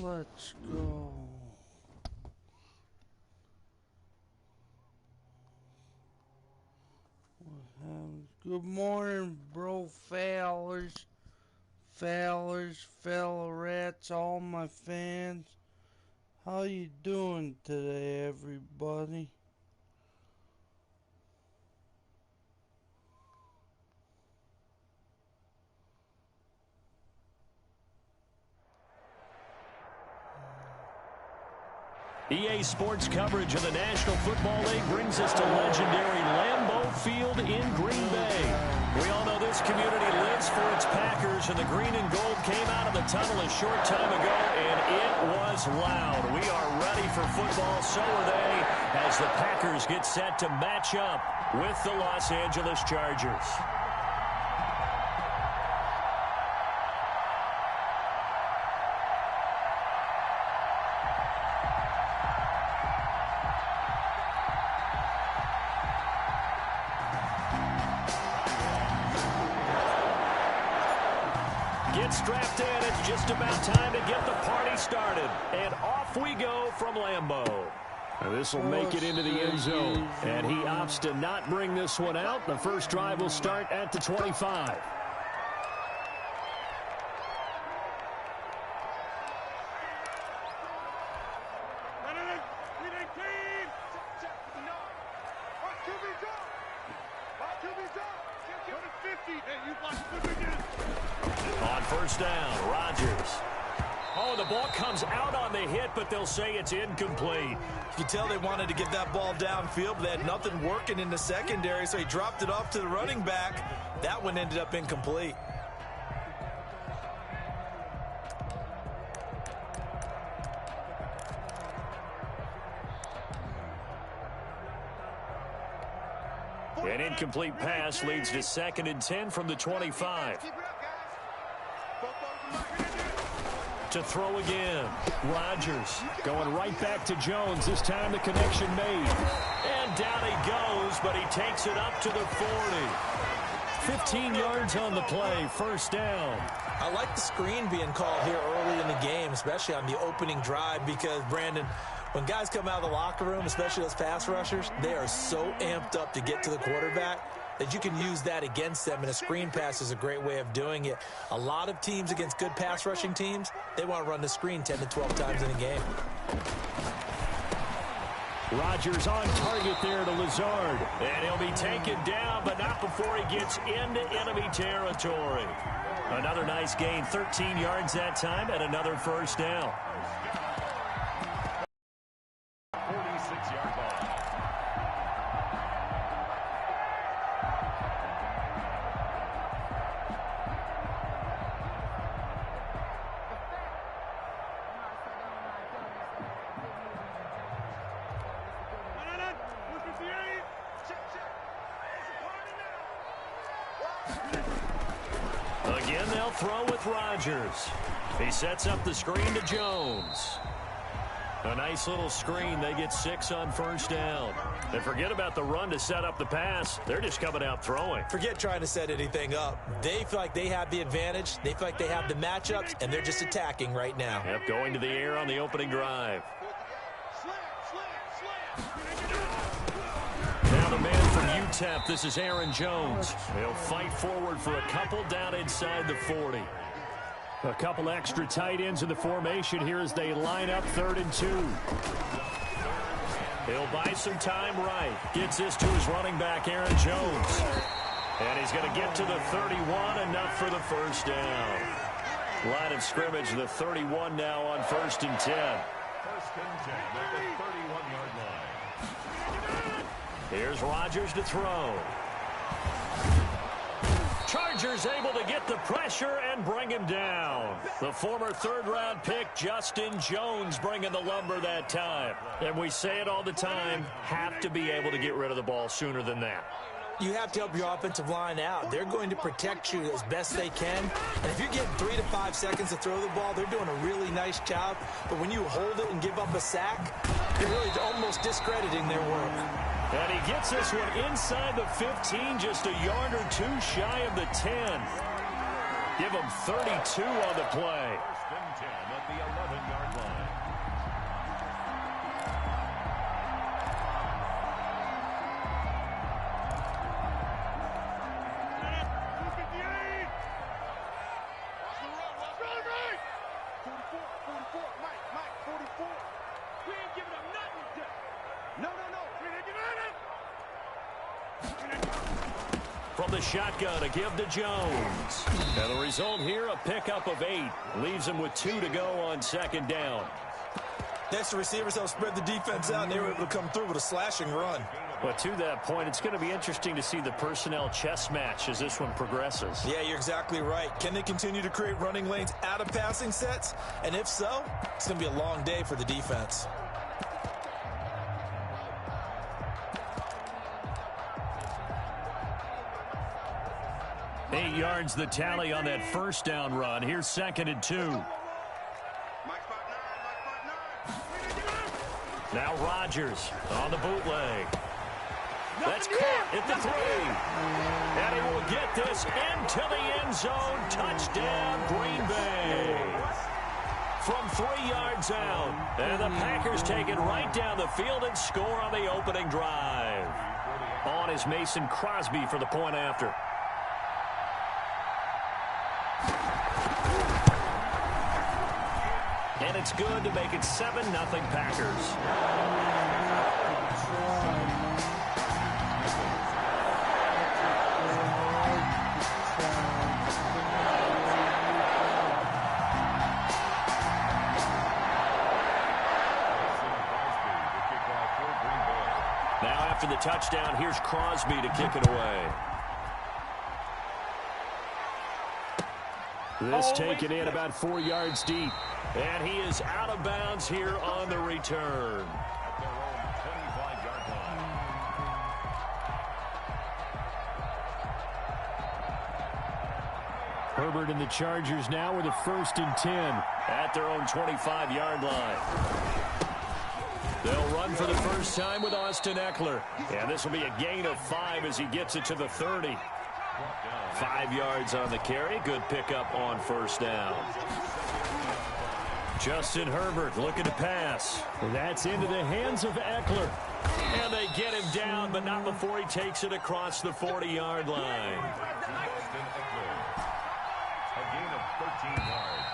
Let's go. Good morning, bro, fellas, fellerets, all my fans. How you doing today, everybody? EA Sports coverage of the National Football League brings us to legendary Lambeau Field in Green Bay. We all know this community lives for its Packers, and the green and gold came out of the tunnel a short time ago, and it was loud. We are ready for football, so are they, as the Packers get set to match up with the Los Angeles Chargers. Get strapped in. It's just about time to get the party started. And off we go from Lambeau. This will make it into the end zone. And he opts to not bring this one out. The first drive will start at the 25. On first down, Rodgers. Oh, the ball comes out on the hit, but they'll say it's incomplete. You can tell they wanted to get that ball downfield, but they had nothing working in the secondary, so he dropped it off to the running back. That one ended up incomplete. An incomplete pass leads to 2nd and 10 from the 25. To throw again. Rodgers going right back to Jones. This time the connection made. And down he goes, but he takes it up to the 40. 15 yards on the play. First down. I like the screen being called here early in the game, especially on the opening drive, because, Brandon, when guys come out of the locker room, especially those pass rushers, they are so amped up to get to the quarterback that you can use that against them, and a screen pass is a great way of doing it. A lot of teams against good pass rushing teams, they want to run the screen 10 to 12 times in a game. Rodgers on target there to Lazard. And he'll be taken down, but not before he gets into enemy territory. Another nice gain, 13 yards that time, and another first down. 46-yard ball. Again, they'll throw with Rodgers. He sets up the screen to Jones. A nice little screen. They get 6 on first down. And forget about the run to set up the pass. They're just coming out throwing. Forget trying to set anything up. They feel like they have the advantage. They feel like they have the matchups, and they're just attacking right now. Yep, going to the air on the opening drive. Now the man from UTEP, this is Aaron Jones. He'll fight forward for a couple down inside the 40. A couple extra tight ends in the formation here as they line up 3rd and 2. He'll buy some time right. Gets this to his running back, Aaron Jones. And he's going to get to the 31, enough for the first down. Line of scrimmage, the 31 now on 1st and 10. 1st and 10 at the 31-yard line. Here's Rodgers to throw. Chargers able to get the pressure and bring him down. The former 3rd-round pick, Justin Jones, bringing the lumber that time. And we say it all the time, have to be able to get rid of the ball sooner than that. You have to help your offensive line out. They're going to protect you as best they can. And if you're getting 3 to 5 seconds to throw the ball, they're doing a really nice job. But when you hold it and give up a sack, you're really almost discrediting their work. And he gets this one inside the 15, just a yard or 2 shy of the 10. Give him 32 on the play. 10 at the 11-yard line. From the shotgun, a give to Jones. And the result here, a pickup of 8. Leaves him with 2 to go on second down. Next, the receivers helped spread the defense out, and they were able to come through with a slashing run. But to that point, it's going to be interesting to see the personnel chess match as this one progresses. Yeah, you're exactly right. Can they continue to create running lanes out of passing sets? And if so, it's going to be a long day for the defense. 8 yards the tally on that first down run. Here's 2nd and 2. Now Rodgers on the bootleg. That's caught at the 3. And he will get this into the end zone. Touchdown, Green Bay. From 3 yards out. And the Packers take it right down the field and score on the opening drive. On is Mason Crosby for the point after. And it's good to make it 7-0 Packers. Now after the touchdown, here's Crosby to kick it away. This taken in about 4 yards deep. And he is out of bounds here on the return. At their own 25-yard line. Herbert and the Chargers now with a 1st and 10 at their own 25-yard line. They'll run for the first time with Austin Eckler. And this will be a gain of 5 as he gets it to the 30. 5 yards on the carry. Good pickup on first down. Justin Herbert looking to pass. That's into the hands of Eckler. And they get him down, but not before he takes it across the 40-yard line. Austin Eckler. A gain of 13 yards.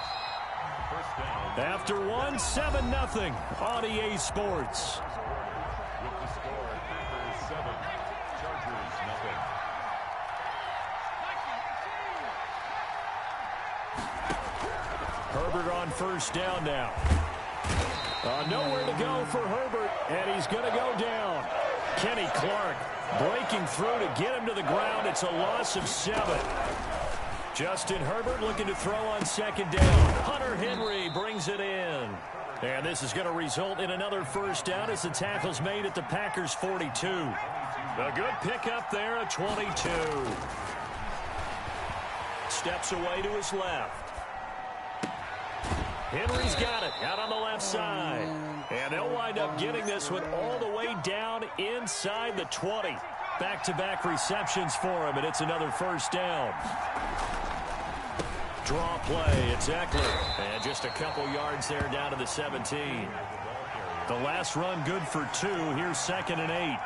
First down. After 7-0 on EA Sports. With the score, Packers 7, Chargers 0. Herbert on first down now. Nowhere to go for Herbert, and he's going to go down. Kenny Clark breaking through to get him to the ground. It's a loss of 7. Justin Herbert looking to throw on second down. Hunter Henry brings it in. And this is going to result in another first down as the tackle's made at the Packers' 42. A good pickup there at 22. Steps away to his left. Henry's got it out on the left side. And they'll wind up getting this one all the way down inside the 20. Back-to-back receptions for him, and it's another first down. Draw play, it's Eckler. And just a couple yards there down to the 17. The last run good for 2. Here's 2nd and 8.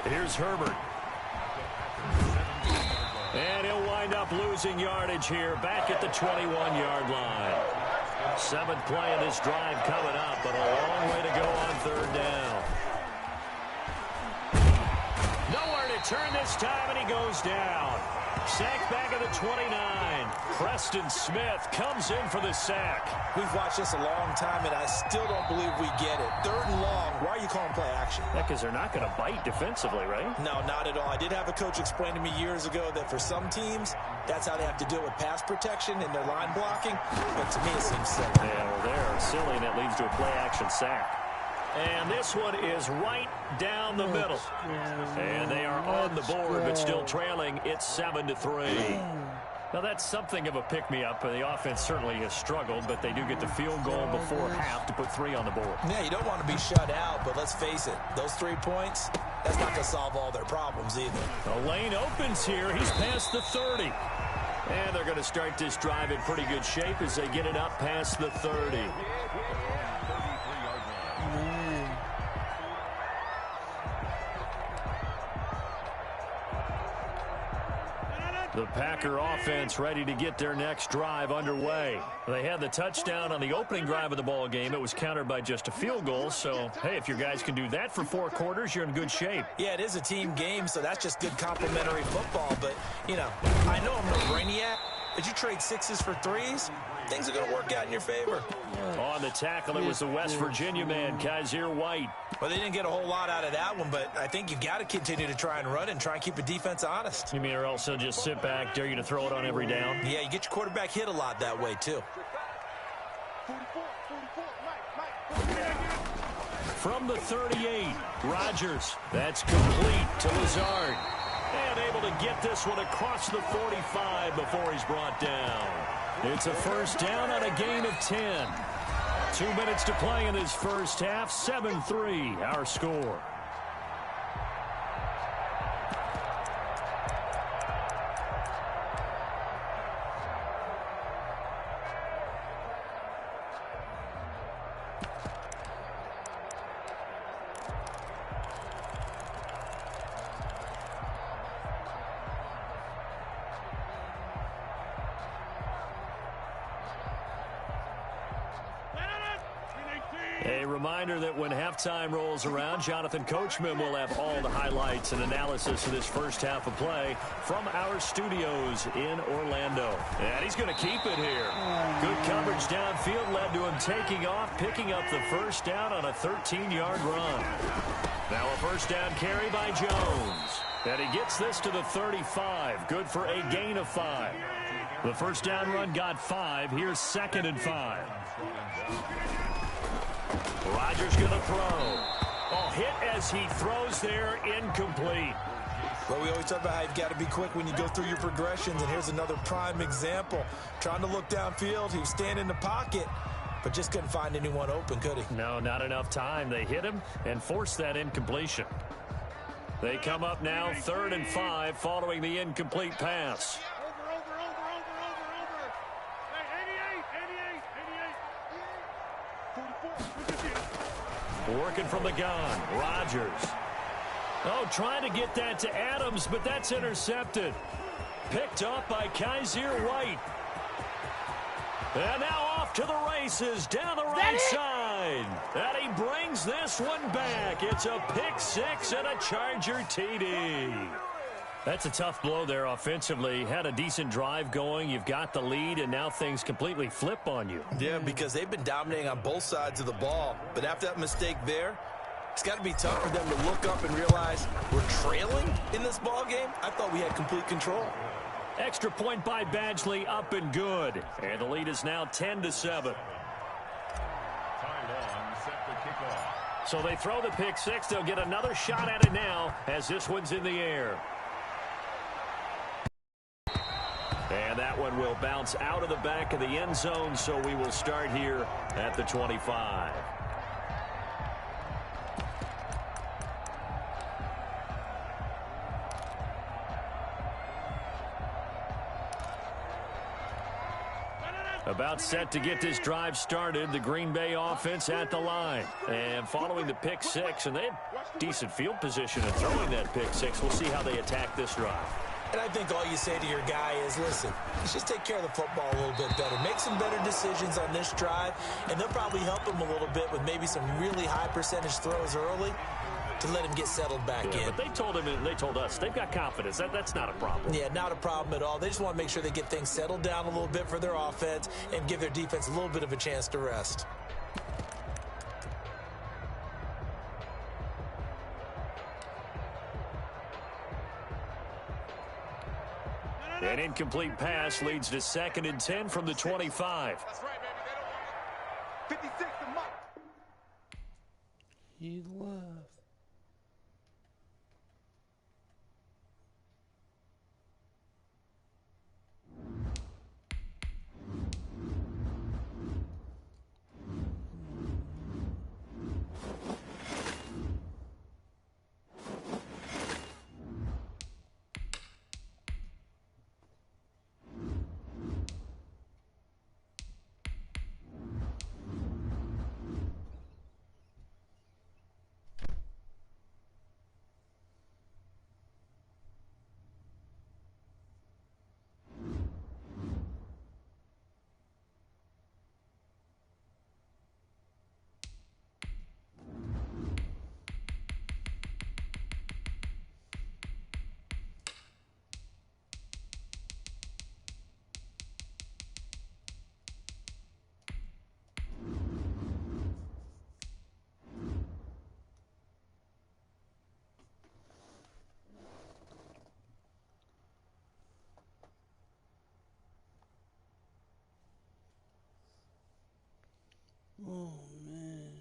Here's Herbert. And he'll wind up losing yardage here back at the 21-yard line. 7th play of this drive coming up, but a long way to go on third down. Nowhere to turn this time, and he goes down. Sack back at the 29. Preston Smith comes in for the sack. We've watched this a long time, and I still don't believe we get it. 3rd and long. Why are you calling play action? Yeah, because they're not going to bite defensively, right? No, not at all. I did have a coach explain to me years ago that for some teams, that's how they have to deal with pass protection and their line blocking. But to me, it seems silly. Yeah, well, they're silly, and that leads to a play action sack. And this one is right down the middle. And they are on the board, but still trailing. It's 7-3. Now, that's something of a pick-me-up. The offense certainly has struggled, but they do get the field goal before half to put 3 on the board. Yeah, you don't want to be shut out, but let's face it. Those 3 points, that's not going to solve all their problems either. The lane opens here. He's past the 30. And they're going to start this drive in pretty good shape as they get it up past the 30. The Packer offense ready to get their next drive underway. They had the touchdown on the opening drive of the ball game. It was countered by just a field goal. So, hey, if your guys can do that for 4 quarters, you're in good shape. Yeah, it is a team game, so that's just good complimentary football. But, you know, I know I'm no brainiac, but you trade 6s for 3s, things are going to work out in your favor. On the tackle, it was the West Virginia man, Kaiser White. Well, they didn't get a whole lot out of that one, but I think you've got to continue to try and run and try and keep the defense honest. You mean, or else they'll just sit back, dare you to throw it on every down? Yeah, you get your quarterback hit a lot that way, too. From the 38, Rodgers. That's complete to Lazard. And able to get this one across the 45 before he's brought down. It's a first down on a gain of 10. 2 minutes to play in this first half. 7-3, our score. A reminder that when halftime rolls around, Jonathan Coachman will have all the highlights and analysis of this first half of play from our studios in Orlando. And he's going to keep it here. Good coverage downfield led to him taking off, picking up the first down on a 13-yard run. Now a first down carry by Jones. And he gets this to the 35. Good for a gain of 5. The first down run got 5. Here's 2nd and 5. Rodgers going to throw. Oh, hit as he throws there, incomplete. Well, we always talk about how you've got to be quick when you go through your progressions, and here's another prime example. Trying to look downfield, he was standing in the pocket, but just couldn't find anyone open, could he? No, not enough time. They hit him and forced that incompletion. They come up now 3rd and 5 following the incomplete pass. Working from the gun, Rodgers. Oh, trying to get that to Adams, but that's intercepted. Picked up by Kaiser White. And now off to the races down the right side. And he brings this one back. It's a pick 6 and a Charger TD. That's a tough blow there offensively. Had a decent drive going. You've got the lead, and now things completely flip on you. Yeah, because they've been dominating on both sides of the ball. But after that mistake there, it's got to be tough for them to look up and realize we're trailing in this ball game. I thought we had complete control. Extra point by Badgley, up and good. And the lead is now 10-7. So they throw the pick 6. They'll get another shot at it now as this one's in the air. And that one will bounce out of the back of the end zone, so we will start here at the 25. About set to get this drive started, the Green Bay offense at the line. And following the pick 6, and they had decent field position in throwing that pick 6. We'll see how they attack this drive. And I think all you say to your guy is, listen, let's just take care of the football a little bit better. Make some better decisions on this drive, and they'll probably help him a little bit with maybe some really high percentage throws early to let him get settled back in. But they told him and they told us they've got confidence. That's not a problem. Yeah, not a problem at all. They just want to make sure they get things settled down a little bit for their offense and give their defense a little bit of a chance to rest. An incomplete pass leads to 2nd and 10 from the 25. That's right, baby. They don't want 56 to mark. He left. Oh, man.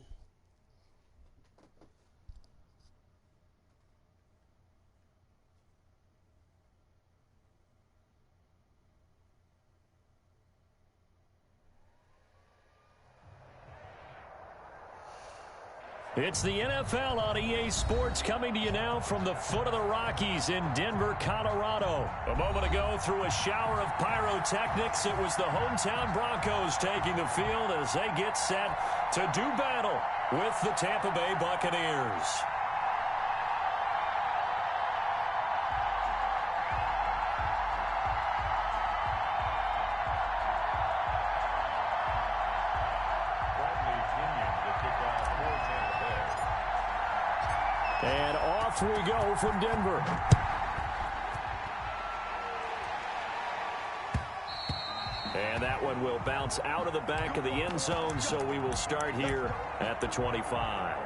It's the NFL on EA Sports coming to you now from the foot of the Rockies in Denver, Colorado. A moment ago, through a shower of pyrotechnics, it was the hometown Broncos taking the field as they get set to do battle with the Tampa Bay Buccaneers. And off we go from Denver. And that one will bounce out of the back of the end zone, so we will start here at the 25.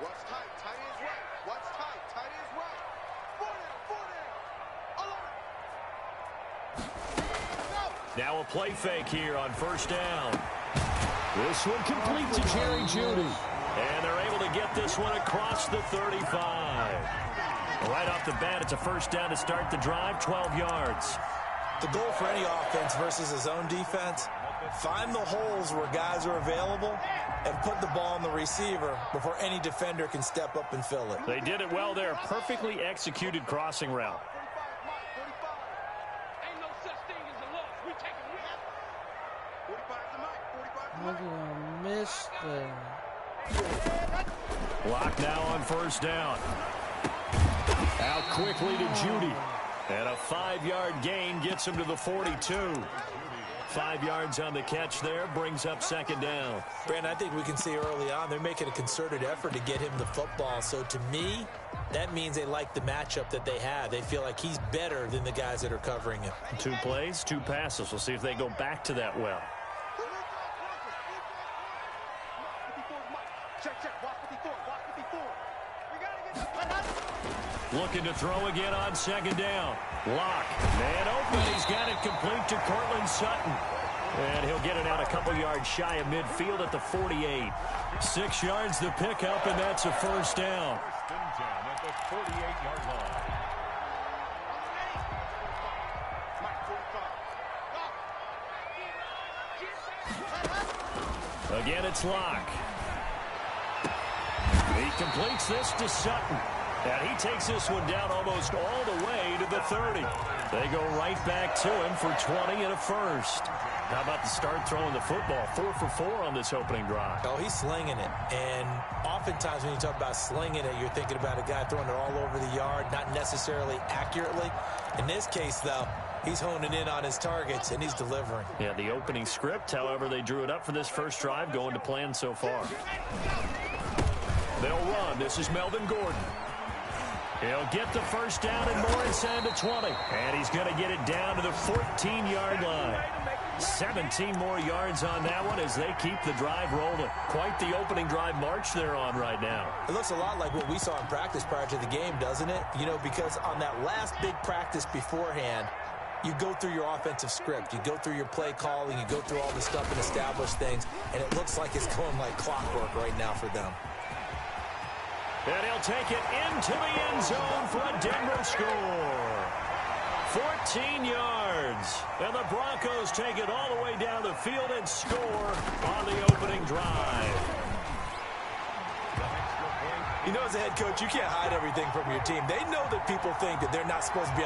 What's tight? Tight is right. What's tight? Tight is right. 4 down. Now a play fake here on first down. This one complete to Jerry Jeudy. And they're able to get this one across the 35. Right off the bat, it's a first down to start the drive, 12 yards. The goal for any offense versus his own defense, find the holes where guys are available and put the ball on the receiver before any defender can step up and fill it. They did it well there. Perfectly executed crossing route. 45. Ain't no such thing as a loss. We take a win. 45 is the mic. 45 is the How mic. did I miss that? Block now on first down. Out quickly to Jeudy. And a 5-yard gain gets him to the 42. 5 yards on the catch there, brings up second down. Brandon, I think we can see early on they're making a concerted effort to get him the football. So to me, that means they like the matchup that they have. They feel like he's better than the guys that are covering him. 2 plays, 2 passes. We'll see if they go back to that well. Check, check. Watch 54. Watch 54. We got to get the Looking to throw again on second down. Lock. Man open. He's got it complete to Cortland Sutton. And he'll get it out a couple yards shy of midfield at the 48. 6 yards the pickup, and that's a first down. First and 10 at the 48-yard line. Again, it's Lock. He completes this to Sutton. And he takes this one down almost all the way to the 30. They go right back to him for 20 and a first. How about the start throwing the football? 4 for 4 on this opening drive. Oh, he's slinging it. And oftentimes when you talk about slinging it, you're thinking about a guy throwing it all over the yard, not necessarily accurately. In this case, though, he's honing in on his targets, and he's delivering. Yeah, the opening script, however, they drew it up for this first drive, going to plan so far. They'll run. This is Melvin Gordon. He'll get the first down and more inside the 20. And he's going to get it down to the 14-yard line. 17 more yards on that one as they keep the drive rolling. Quite the opening drive march they're on right now. It looks a lot like what we saw in practice prior to the game, doesn't it? You know, because on that last big practice beforehand, you go through your offensive script. You go through your play calling. You go through all the stuff and establish things. And it looks like it's going like clockwork right now for them. And he'll take it into the end zone for a Denver score. 14 yards. And the Broncos take it all the way down the field and score on the opening drive. You know, as a head coach, you can't hide everything from your team. They know that people think that they're not supposed to be.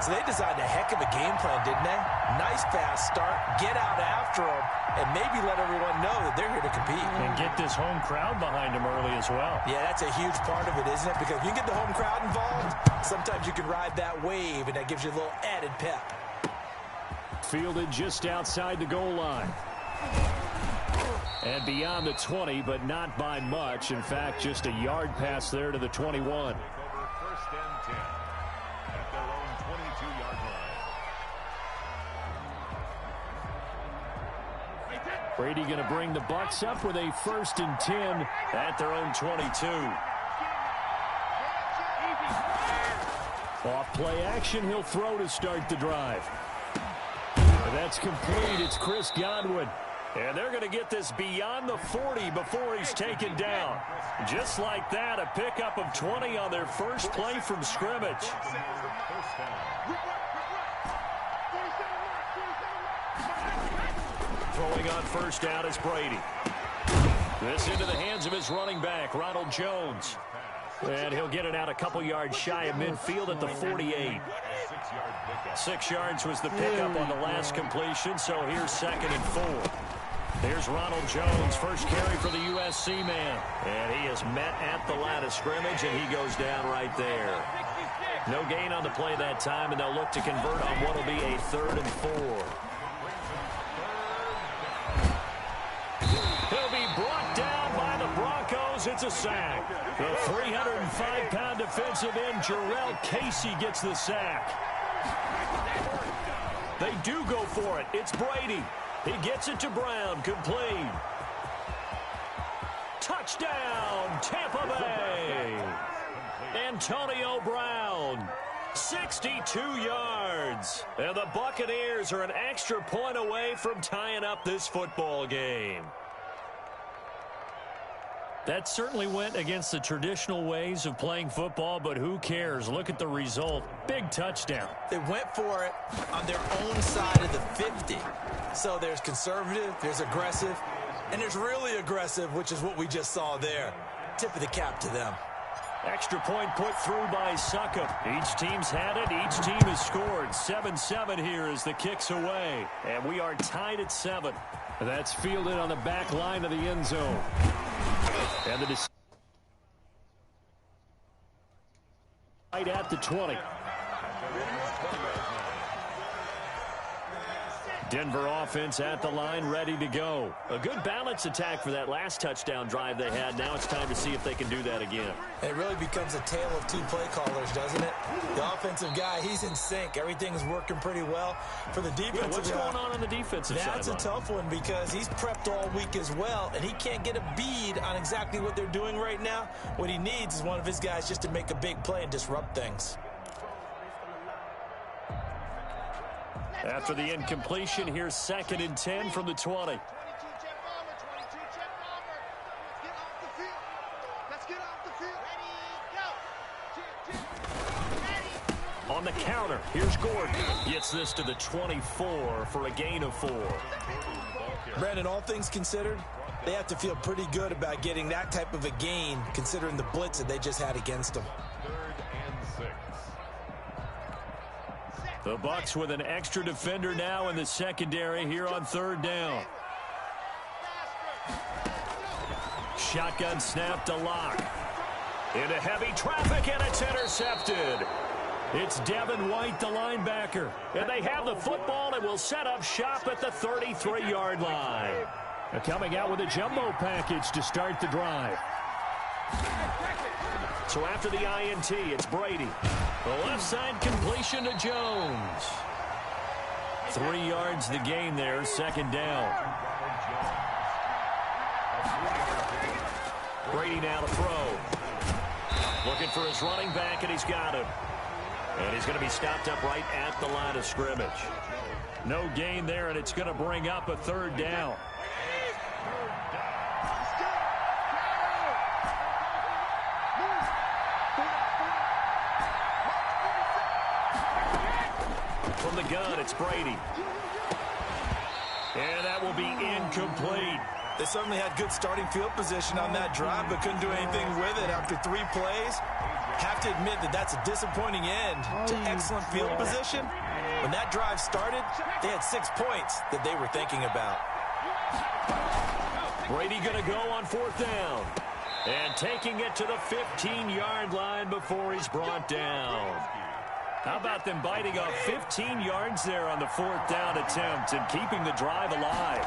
So they designed a heck of a game plan, didn't they? Nice fast start, get out after them, and maybe let everyone know that they're here to compete. And get this home crowd behind them early as well. Yeah, that's a huge part of it, isn't it? Because if you get the home crowd involved, sometimes you can ride that wave, and that gives you a little added pep. Fielded just outside the goal line. And beyond the 20, but not by much. In fact, just a yard pass there to the 21. First and 10. Brady going to bring the Bucs up with a 1st and 10 at their own 22. Off play action, he'll throw to start the drive. That's complete. It's Chris Godwin. And they're going to get this beyond the 40 before he's taken down. Just like that, a pickup of 20 on their first play from scrimmage. Throwing on first down is Brady. This into the hands of his running back, Ronald Jones. And he'll get it out a couple yards shy of midfield at the 48. 6 yards was the pickup on the last completion, so here's 2nd and 4. Here's Ronald Jones, first carry for the USC man. And he is met at the line of scrimmage, and he goes down right there. No gain on the play that time, and they'll look to convert on what will be a 3rd and 4. He'll be brought down by the Broncos. It's a sack. The 305-pound defensive end, Jarrell Casey, gets the sack. They do go for it. It's Brady. He gets it to Brown, complete. Touchdown, Tampa Bay. Antonio Brown, 62 yards. And the Buccaneers are an extra point away from tying up this football game. That certainly went against the traditional ways of playing football, but who cares? Look at the result. Big touchdown. They went for it on their own side of the 50. So there's conservative, there's aggressive, and there's really aggressive, which is what we just saw there. Tip of the cap to them. Extra point put through by Succop. Each team's had it. Each team has scored. 7-7 here as the kick's away. And we are tied at 7. That's fielded on the back line of the end zone. And the right at the 20. Denver offense at the line, ready to go. A good balance attack for that last touchdown drive they had. Now it's time to see if they can do that again. It really becomes a tale of two play callers, doesn't it? The offensive guy, he's in sync. Everything's working pretty well. For the defensive what's going on the defensive side? That's a tough one because he's prepped all week as well, and he can't get a bead on exactly what they're doing right now. What he needs is one of his guys just to make a big play and disrupt things. After the incompletion, here's 2nd and 10 from the 20. On the counter, here's Gordon. Gets this to the 24 for a gain of 4. Brandon, all things considered, they have to feel pretty good about getting that type of a gain considering the blitz that they just had against them. 3rd and 6. The Bucs with an extra defender now in the secondary here on 3rd down. Shotgun snap to Locke. Into heavy traffic, and it's intercepted. It's Devin White, the linebacker. And they have the football and will set up shop at the 33-yard line. They're coming out with a jumbo package to start the drive. So after the INT, it's Brady. The left side completion to Jones. 3 yards the gain there, 2nd down. Brady now to throw. Looking for his running back, and he's got him. And he's going to be stopped up right at the line of scrimmage. No gain there, and it's going to bring up a 3rd down. From the gun, it's Brady. And that will be incomplete. They certainly had good starting field position on that drive, but couldn't do anything with it after 3 plays. Have to admit that that's a disappointing end to excellent field position. When that drive started, they had 6 points that they were thinking about. Brady going to go on 4th down. And taking it to the 15-yard line before he's brought down. How about them biting off 15 yards there on the 4th down attempt and keeping the drive alive?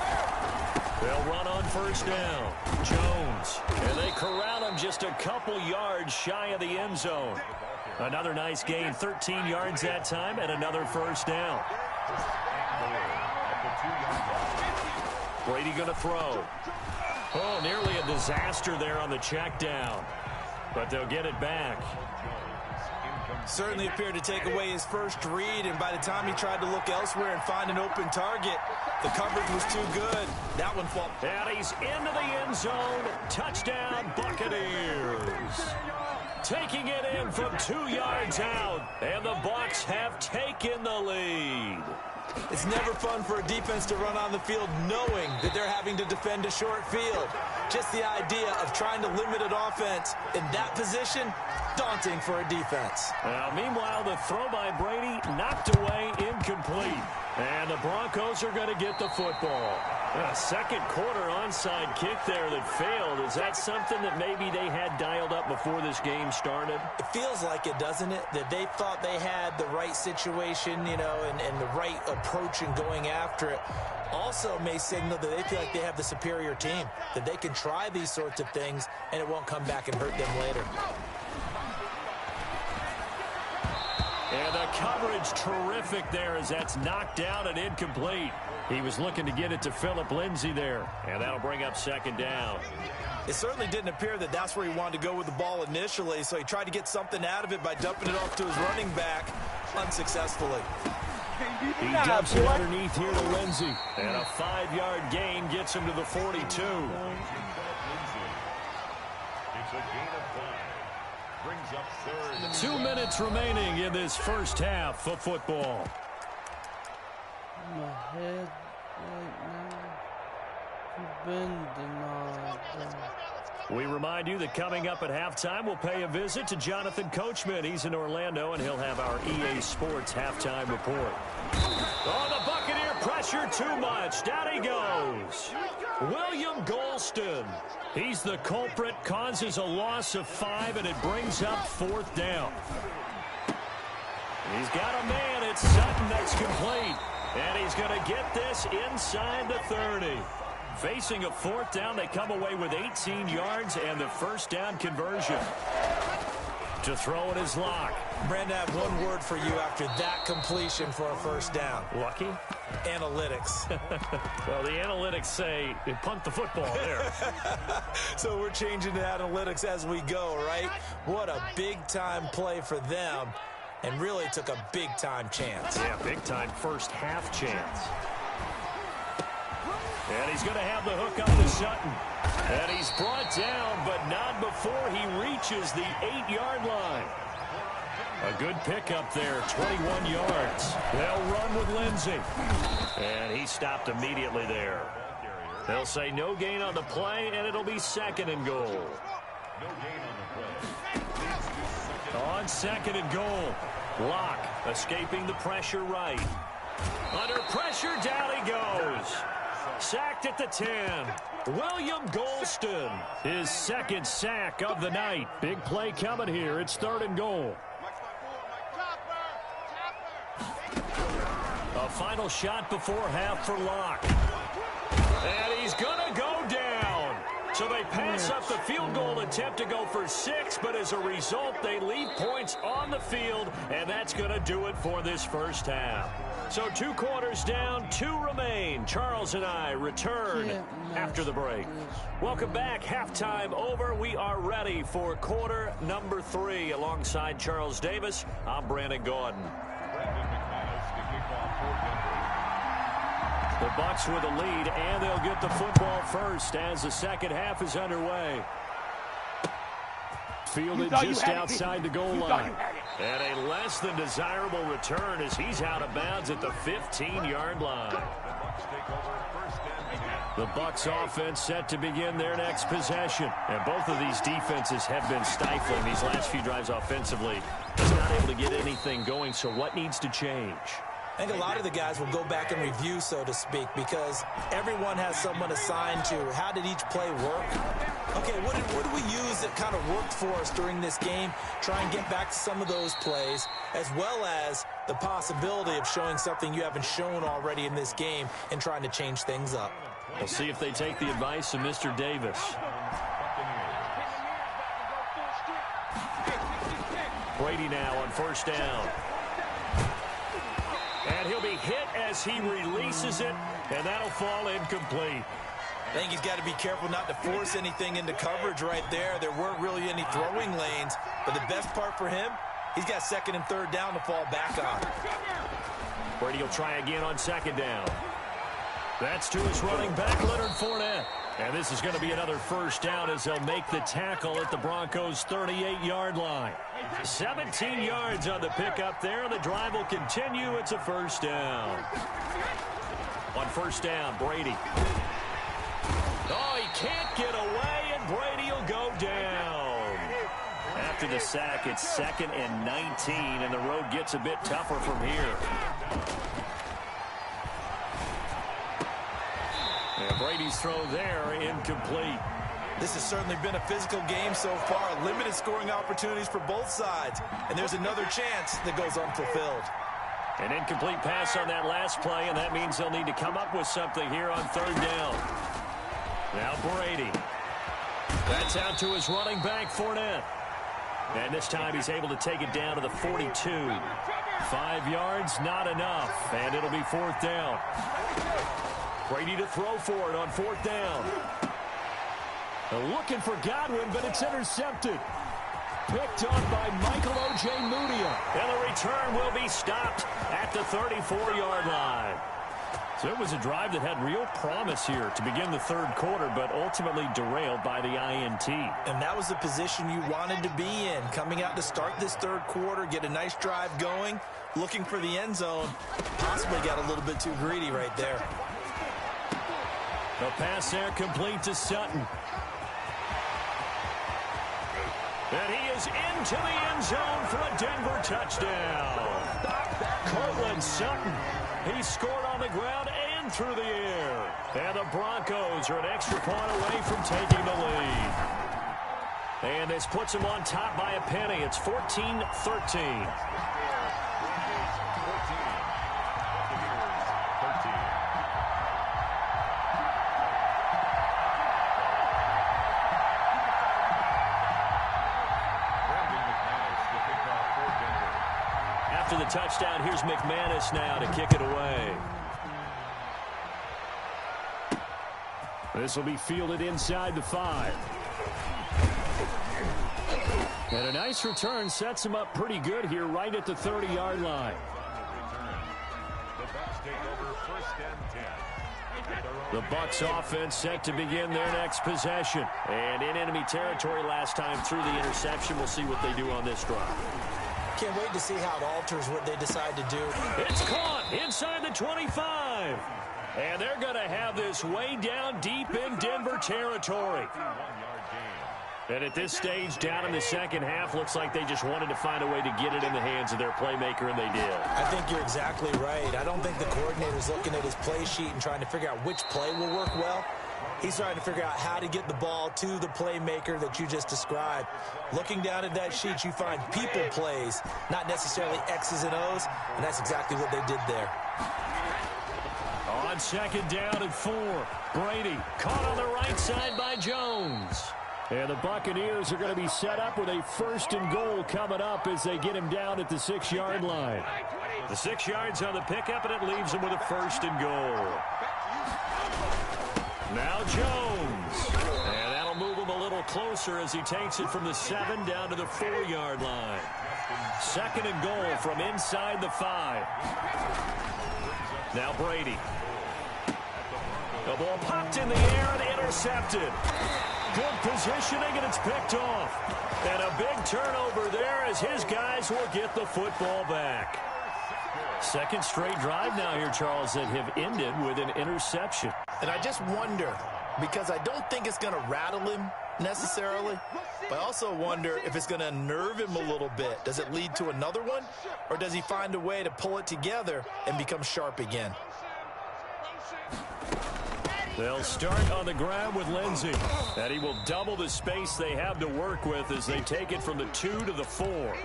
They'll run on 1st down. Jones. And they corral him just a couple yards shy of the end zone. Another nice gain, 13 yards that time, and another 1st down. Brady going to throw. Oh, nearly a disaster there on the check down. But they'll get it back. Certainly appeared to take away his first read, and by the time he tried to look elsewhere and find an open target, the coverage was too good. That one fell. And he's into the end zone. Touchdown, Buccaneers. Taking it in from 2 yards out, and the Bucs have taken the lead. It's never fun for a defense to run on the field knowing that they're having to defend a short field. Just the idea of trying to limit an offense in that position, daunting for a defense. Well, meanwhile, the throw by Brady knocked away, incomplete. And the Broncos are going to get the football. A second quarter onside kick there that failed. Is that something that maybe they had dialed up before this game started? It feels like it, doesn't it? That they thought they had the right situation, you know, and the right approach in going after it. Also may signal that they feel like they have the superior team, that they can try these sorts of things and it won't come back and hurt them later. And the coverage terrific there as that's knocked down and incomplete. He was looking to get it to Phillip Lindsay there, and that'll bring up second down. It certainly didn't appear that that's where he wanted to go with the ball initially, so he tried to get something out of it by dumping it off to his running back unsuccessfully. He dumps it underneath here to Lindsay, and a 5-yard gain gets him to the 42. It's a gain of 5. Brings up third. 2 minutes remaining in this first half of football. My head right now. You've been denied. We remind you that coming up at halftime, we'll pay a visit to Jonathan Coachman. He's in Orlando, and he'll have our EA Sports halftime report. Oh, the Buccaneer pressure too much. Down he goes. William Golston. He's the culprit, causes a loss of 5, and it brings up 4th down. He's got a man. It's Sutton that's complete. And he's going to get this inside the 30. Facing a 4th down, they come away with 18 yards and the first down conversion. To throw in his lock. Brandon, I have one word for you after that completion for a first down. Lucky? Analytics. Well, the analytics say punt the football there. So we're changing to analytics as we go, right? What a big-time play for them. And really took a big-time chance. Yeah, big-time first half chance. And he's going to have the hook up to Sutton. And he's brought down, but not before he reaches the 8-yard line. A good pickup there, 21 yards. They'll run with Lindsay. And he stopped immediately there. They'll say no gain on the play, and it'll be 2nd and goal. No gain on the play. On 2nd and goal. Locke escaping the pressure right. Under pressure, down he goes. Sacked at the 10. William Golston, his 2nd sack of the night. Big play coming here. It's 3rd and goal. A final shot before half for Locke. And he's going to go down. So they pass up the field goal attempt to go for 6, but as a result, they leave points on the field, and that's going to do it for this first half. So 2 quarters down, 2 remain. Charles and I return after the break. Welcome back. Halftime over. We are ready for quarter number 3. Alongside Charles Davis, I'm Brandon Gaudin. The Bucs with a lead, and they'll get the football first as the second half is underway. Fielded just outside the goal line. And a less than desirable return as he's out of bounds at the 15-yard line. The Bucs offense set to begin their next possession. And both of these defenses have been stifling these last few drives offensively. He's not able to get anything going, so what needs to change? I think a lot of the guys will go back and review, so to speak, because everyone has someone assigned to how did each play work. Okay, what do we use that kind of worked for us during this game? Try and get back to some of those plays, as well as the possibility of showing something you haven't shown already in this game and trying to change things up. We'll see if they take the advice of Mr. Davis. Brady now on 1st down. And he'll be hit as he releases it, and that'll fall incomplete. I think he's got to be careful not to force anything into coverage right there. There weren't really any throwing lanes, but the best part for him, he's got second and third down to fall back on. Brady will try again on second down. That's to his running back, Leonard Fournette. And this is going to be another first down as they'll make the tackle at the Broncos' 38-yard line. 17 yards on the pickup there. The drive will continue. It's a first down. On first down, Brady. Oh, he can't get away, and Brady will go down. After the sack, it's 2nd and 19, and the road gets a bit tougher from here. And Brady's throw there, incomplete. This has certainly been a physical game so far. Limited scoring opportunities for both sides, and there's another chance that goes unfulfilled. An incomplete pass on that last play, and that means they'll need to come up with something here on third down. Now Brady. That's out to his running back, Fournette. And this time he's able to take it down to the 42. 5 yards, not enough. And it'll be fourth down. Brady to throw for it on fourth down. They're looking for Godwin, but it's intercepted. Picked up by Michael Ojemudia. And the return will be stopped at the 34-yard line. So it was a drive that had real promise here to begin the third quarter, but ultimately derailed by the INT. And that was the position you wanted to be in. Coming out to start this third quarter, get a nice drive going, looking for the end zone. Possibly got a little bit too greedy right there. The pass there complete to Sutton. And he is into the end zone for a Denver touchdown. Cortland Sutton. He scored on the ground and through the air. And the Broncos are an extra point away from taking the lead. And this puts them on top by a penny. It's 14-13. After the touchdown, here's McManus now to kick it away. This will be fielded inside the 5. And a nice return sets him up pretty good here right at the 30-yard line. The Bucs offense set to begin their next possession. And in enemy territory last time through the interception. We'll see what they do on this drive. Can't wait to see how it alters what they decide to do. It's caught inside the 25. And they're going to have this way down deep in Denver territory. And at this stage, down in the second half, looks like they just wanted to find a way to get it in the hands of their playmaker, and they did. I think you're exactly right. I don't think the coordinator's looking at his play sheet and trying to figure out which play will work well. He's trying to figure out how to get the ball to the playmaker that you just described. Looking down at that sheet, you find people plays, not necessarily X's and O's, and that's exactly what they did there. On second down and 4, Brady caught on the right side by Jones. And the Buccaneers are going to be set up with a first and goal coming up as they get him down at the 6-yard line. The 6 yards on the pickup, and it leaves him with a first and goal. Now Jones. And that'll move him a little closer as he takes it from the 7 down to the 4-yard line. Second and goal from inside the 5. Now Brady. The ball popped in the air and intercepted. Good positioning, and it's picked off. And a big turnover there as his guys will get the football back. Second straight drive now here, Charles, that have ended with an interception. And I just wonder, because I don't think it's going to rattle him necessarily, but I also wonder if it's going to unnerve him a little bit. Does it lead to another one, or does he find a way to pull it together and become sharp again? They'll start on the ground with Lindsey. And he will double the space they have to work with as they take it from the 2 to the 4.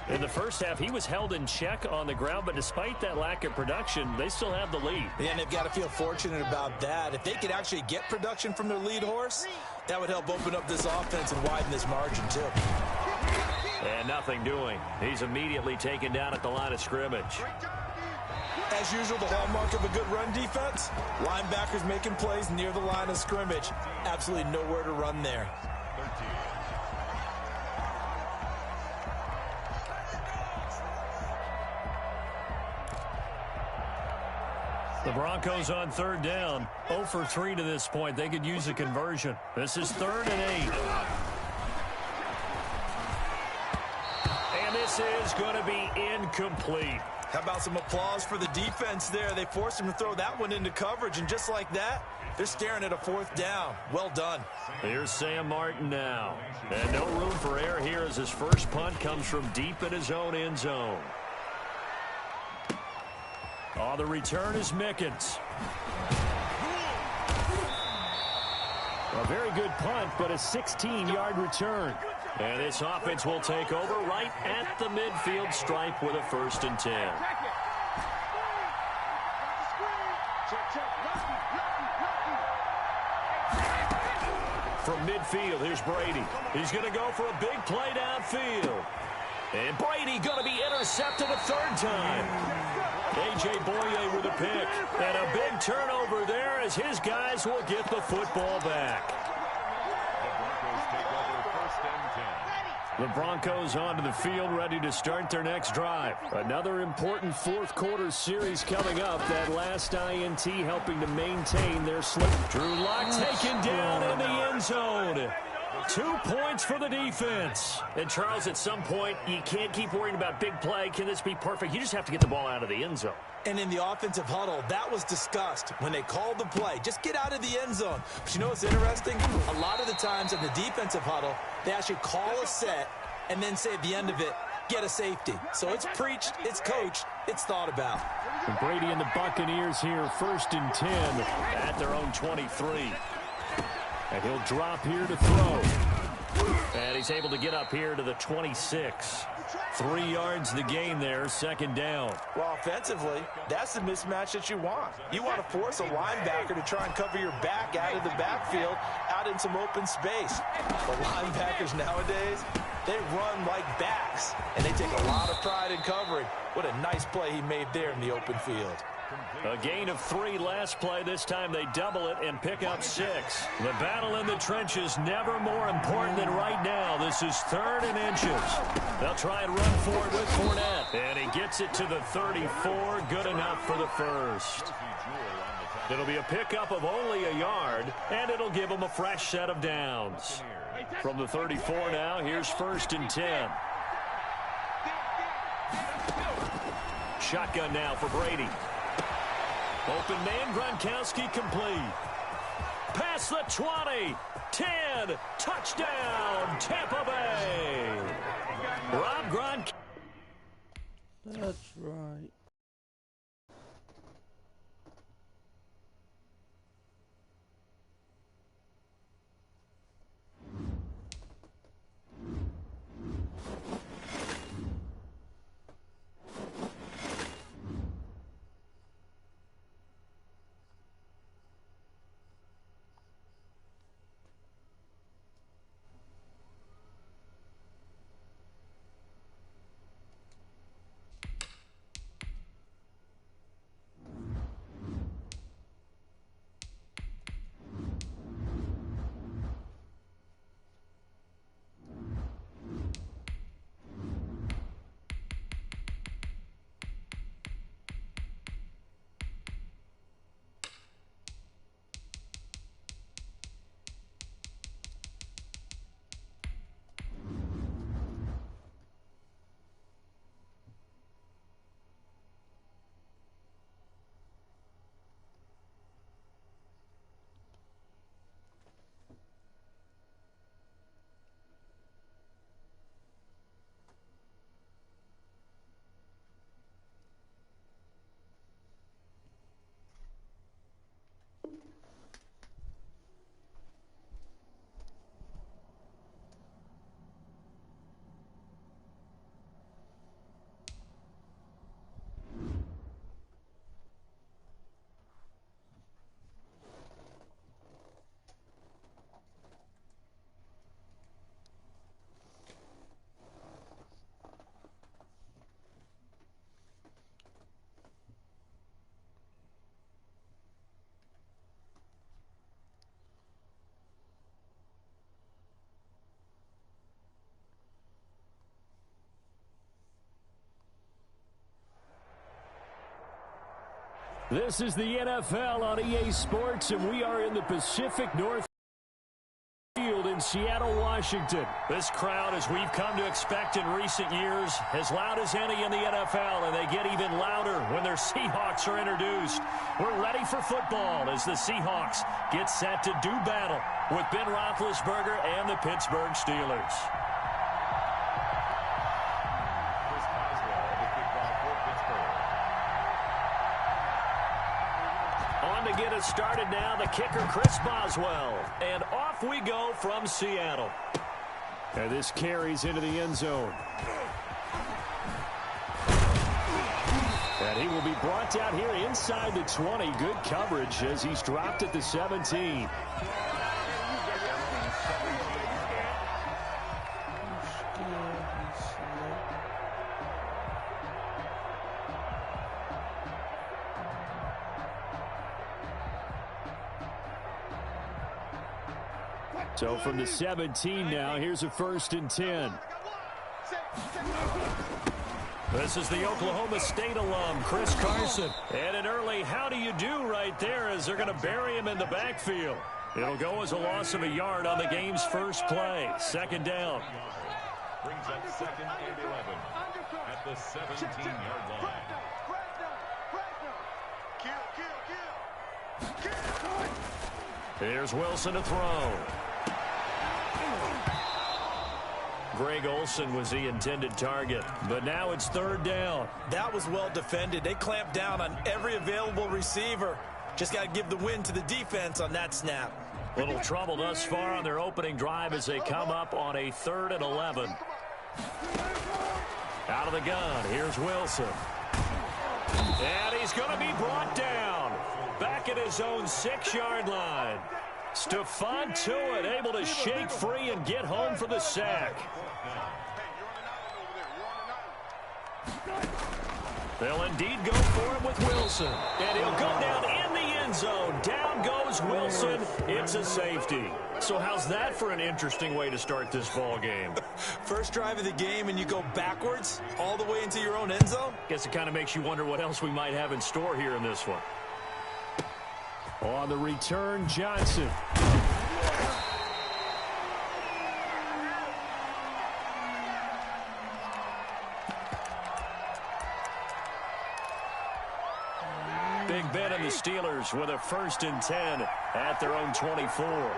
In the first half, he was held in check on the ground, but despite that lack of production, they still have the lead. And they've got to feel fortunate about that. If they could actually get production from their lead horse, that would help open up this offense and widen this margin, too. And nothing doing. He's immediately taken down at the line of scrimmage. As usual, the hallmark of a good run defense, linebackers making plays near the line of scrimmage. Absolutely nowhere to run there. 13. The Broncos on third down. 0 for 3 to this point. They could use a conversion. This is 3rd and 8. And this is going to be incomplete. How about some applause for the defense there? They forced him to throw that one into coverage, and just like that, they're staring at a 4th down. Well done. Here's Sam Martin now. And no room for error here as his first punt comes from deep in his own end zone. Oh, the return is Mickens. A very good punt, but a 16-yard return. And this offense will take over right at the midfield stripe with a 1st and 10. From midfield, here's Brady. He's going to go for a big play downfield. And Brady going to be intercepted a 3rd time. A.J. Boye with a pick. And a big turnover there as his guys will get the football back. The Broncos onto the field, ready to start their next drive. Another important 4th quarter series coming up. That last INT helping to maintain their slip. Drew Lock taken down in the end zone. 2 points for the defense. And, Charles, at some point, you can't keep worrying about big play. Can this be perfect? You just have to get the ball out of the end zone. And in the offensive huddle, that was discussed when they called the play. Just get out of the end zone. But you know what's interesting? A lot of the times in the defensive huddle, they actually call a set and then say at the end of it, get a safety. So it's preached, it's coached, it's thought about. And Brady and the Buccaneers here, 1st and 10 at their own 23. And he'll drop here to throw. And he's able to get up here to the 26. 3 yards the gain there, 2nd down. Well, offensively, that's the mismatch that you want. You want to force a linebacker to try and cover your back out of the backfield, out in some open space. But linebackers nowadays, they run like backs, and they take a lot of pride in covering. What a nice play he made there in the open field. A gain of 3 last play. This time they double it and pick up 6. The battle in the trenches never more important than right now. This is 3rd and inches. They'll try and run for it with Fournette. And he gets it to the 34. Good enough for the 1st. It'll be a pickup of only a yard, and it'll give them a fresh set of downs. From the 34 now, here's 1st and 10. Shotgun now for Brady. Open man, Gronkowski complete. Past the 20. 10. Touchdown, Tampa Bay. Rob Gronkowski. That's right. This is the NFL on EA Sports, and we are in the Pacific Northwest in Seattle, Washington. This crowd, as we've come to expect in recent years, as loud as any in the NFL, and they get even louder when their Seahawks are introduced. We're ready for football as the Seahawks get set to do battle with Ben Roethlisberger and the Pittsburgh Steelers. On to get us started now, the kicker, Chris Boswell. And off we go from Seattle. And this carries into the end zone. And he will be brought down here inside the 20. Good coverage as he's dropped at the 17. So from the 17 now, here's a 1st and 10. This is the Oklahoma State alum, Chris Carson. And an early how do you do right there as they're going to bury him in the backfield. It'll go as a loss of a yard on the game's first play. 2nd down. Brings up 2nd and 11 at the 17-yard line. Here's Wilson to throw. Greg Olsen was the intended target, but now it's 3rd down. That was well defended. They clamped down on every available receiver. Just got to give the win to the defense on that snap. Little trouble thus far on their opening drive as they come up on a 3rd and 11. Out of the gun, here's Wilson. And he's going to be brought down. Back at his own 6-yard line. Stephon Tuitt able to shake free and get home for the sack. They'll indeed go for him with Wilson. And he'll go down in the end zone. Down goes Wilson. It's a safety. So how's that for an interesting way to start this ball game? First drive of the game and you go backwards all the way into your own end zone? Guess it kind of makes you wonder what else we might have in store here in this one. On the return, Johnson. Big Ben and the Steelers with a 1st and 10 at their own 24.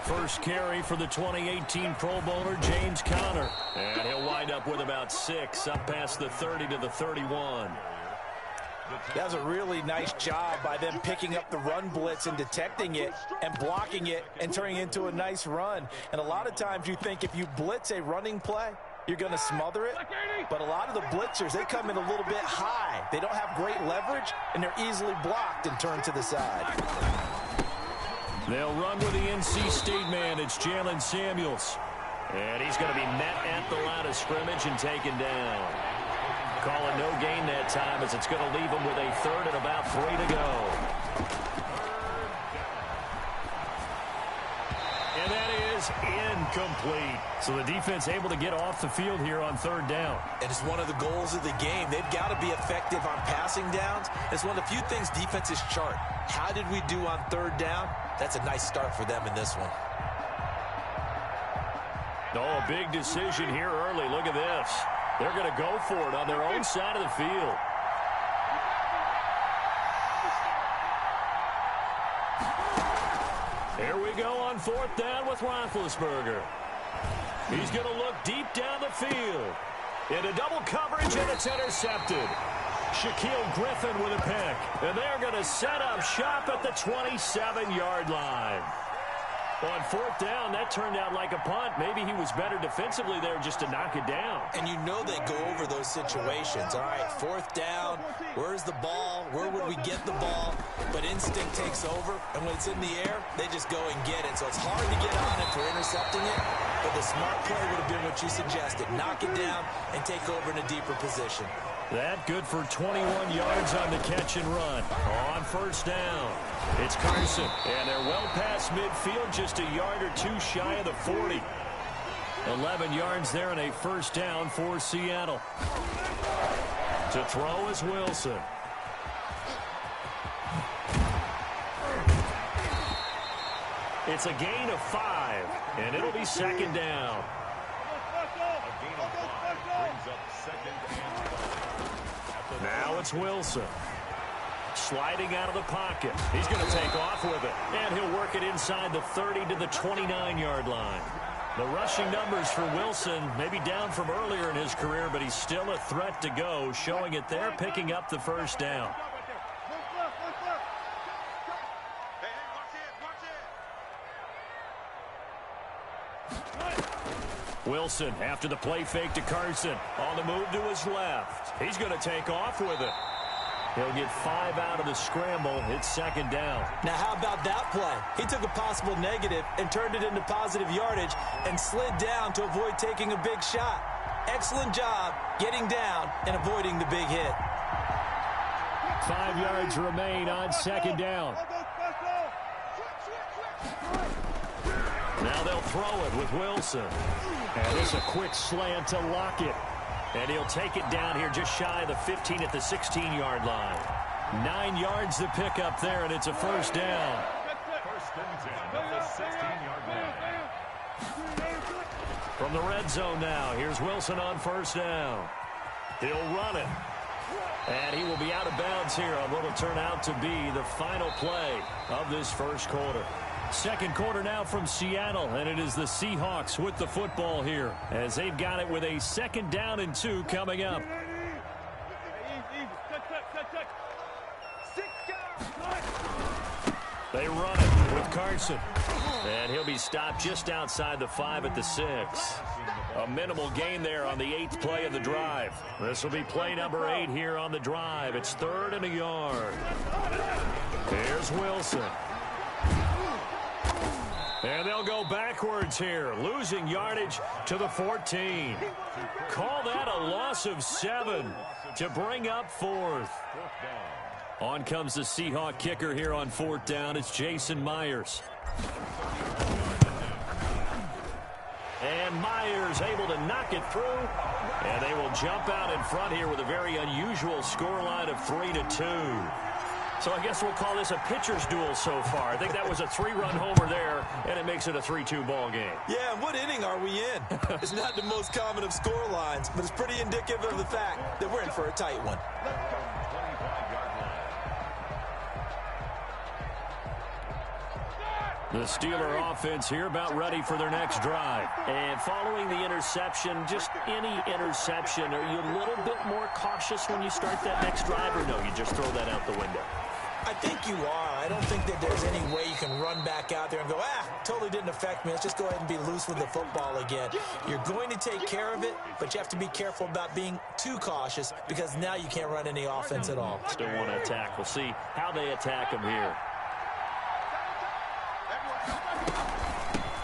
First carry for the 2018 Pro Bowler, James Conner. And he'll wind up with about 6 up past the 30 to the 31. That was a really nice job by them picking up the run blitz and detecting it and blocking it and turning it into a nice run. And a lot of times you think if you blitz a running play, you're going to smother it. But a lot of the blitzers, they come in a little bit high. They don't have great leverage, and they're easily blocked and turned to the side. They'll run with the NC State man. It's Jalen Samuels. And he's going to be met at the line of scrimmage and taken down. Calling no gain that time as it's going to leave him with a 3rd and about 3 to go. And that is incomplete. So the defense able to get off the field here on 3rd down. And it's one of the goals of the game. They've got to be effective on passing downs. It's one of the few things defenses chart. How did we do on 3rd down? That's a nice start for them in this one. Oh, a big decision here early. Look at this. They're going to go for it on their own side of the field. Here we go on 4th down with Roethlisberger. He's going to look deep down the field. Into double coverage, and it's intercepted. Shaquille Griffin with a pick. And they're going to set up shop at the 27-yard line. On 4th down, that turned out like a punt. Maybe he was better defensively there just to knock it down. And you know they go over those situations. All right, 4th down, where's the ball? Where would we get the ball? But instinct takes over, and when it's in the air, they just go and get it. So it's hard to get on it for intercepting it, but the smart play would have been what you suggested. Knock it down and take over in a deeper position. That good for 21 yards on the catch and run. On 1st down, it's Carson. And they're well past midfield, just a yard or 2 shy of the 40. 11 yards there and a 1st down for Seattle. To throw is Wilson. It's a gain of 5, and it'll be second down. A gain of 5 brings up second and 5. Now it's Wilson. Sliding out of the pocket. He's going to take off with it. And he'll work it inside the 30 to the 29-yard line. The rushing numbers for Wilson may be down from earlier in his career, but he's still a threat to go, showing it there, picking up the first down. Wilson after the play fake to Carson. On the move to his left. He's going to take off with it. He'll get 5 out of the scramble. It's second down. Now, how about that play? He took a possible negative and turned it into positive yardage and slid down to avoid taking a big shot. Excellent job getting down and avoiding the big hit. 5 yards remain on second down. Now they'll throw it with Wilson. And it's a quick slant to Lockett. And he'll take it down here just shy of the 15 at the 16-yard line. 9 yards to pick up there, and it's a first down. First and 10 at the 16-yard line. From the red zone now, here's Wilson on first down. He'll run it. And he will be out of bounds here on what will turn out to be the final play of this first quarter. Second quarter now from Seattle, and it is the Seahawks with the football here as they've got it with a second down and 2 coming up. They run it with Carson, and he'll be stopped just outside the 5 at the 6. A minimal gain there on the 8th play of the drive. This will be play number 8 here on the drive. It's 3rd and a yard. Here's Wilson. And they'll go backwards here, losing yardage to the 14. Call that a loss of 7 to bring up 4th. On comes the Seahawk kicker here on 4th down. It's Jason Myers. And Myers able to knock it through. And they will jump out in front here with a very unusual scoreline of 3-2. So I guess we'll call this a pitcher's duel so far. I think that was a 3-run homer there, and it makes it a 3-2 ball game. Yeah, and what inning are we in? It's not the most common of score lines, but it's pretty indicative of the fact that we're in for a tight one. The Steeler offense here about ready for their next drive. And following the interception, just any interception, are you a little bit more cautious when you start that next drive, or no, you just throw that out the window? I think you are. I don't think that there's any way you can run back out there and go, totally didn't affect me. Let's just go ahead and be loose with the football again. You're going to take care of it, but you have to be careful about being too cautious because now you can't run any offense at all. Still want to attack. We'll see how they attack them here.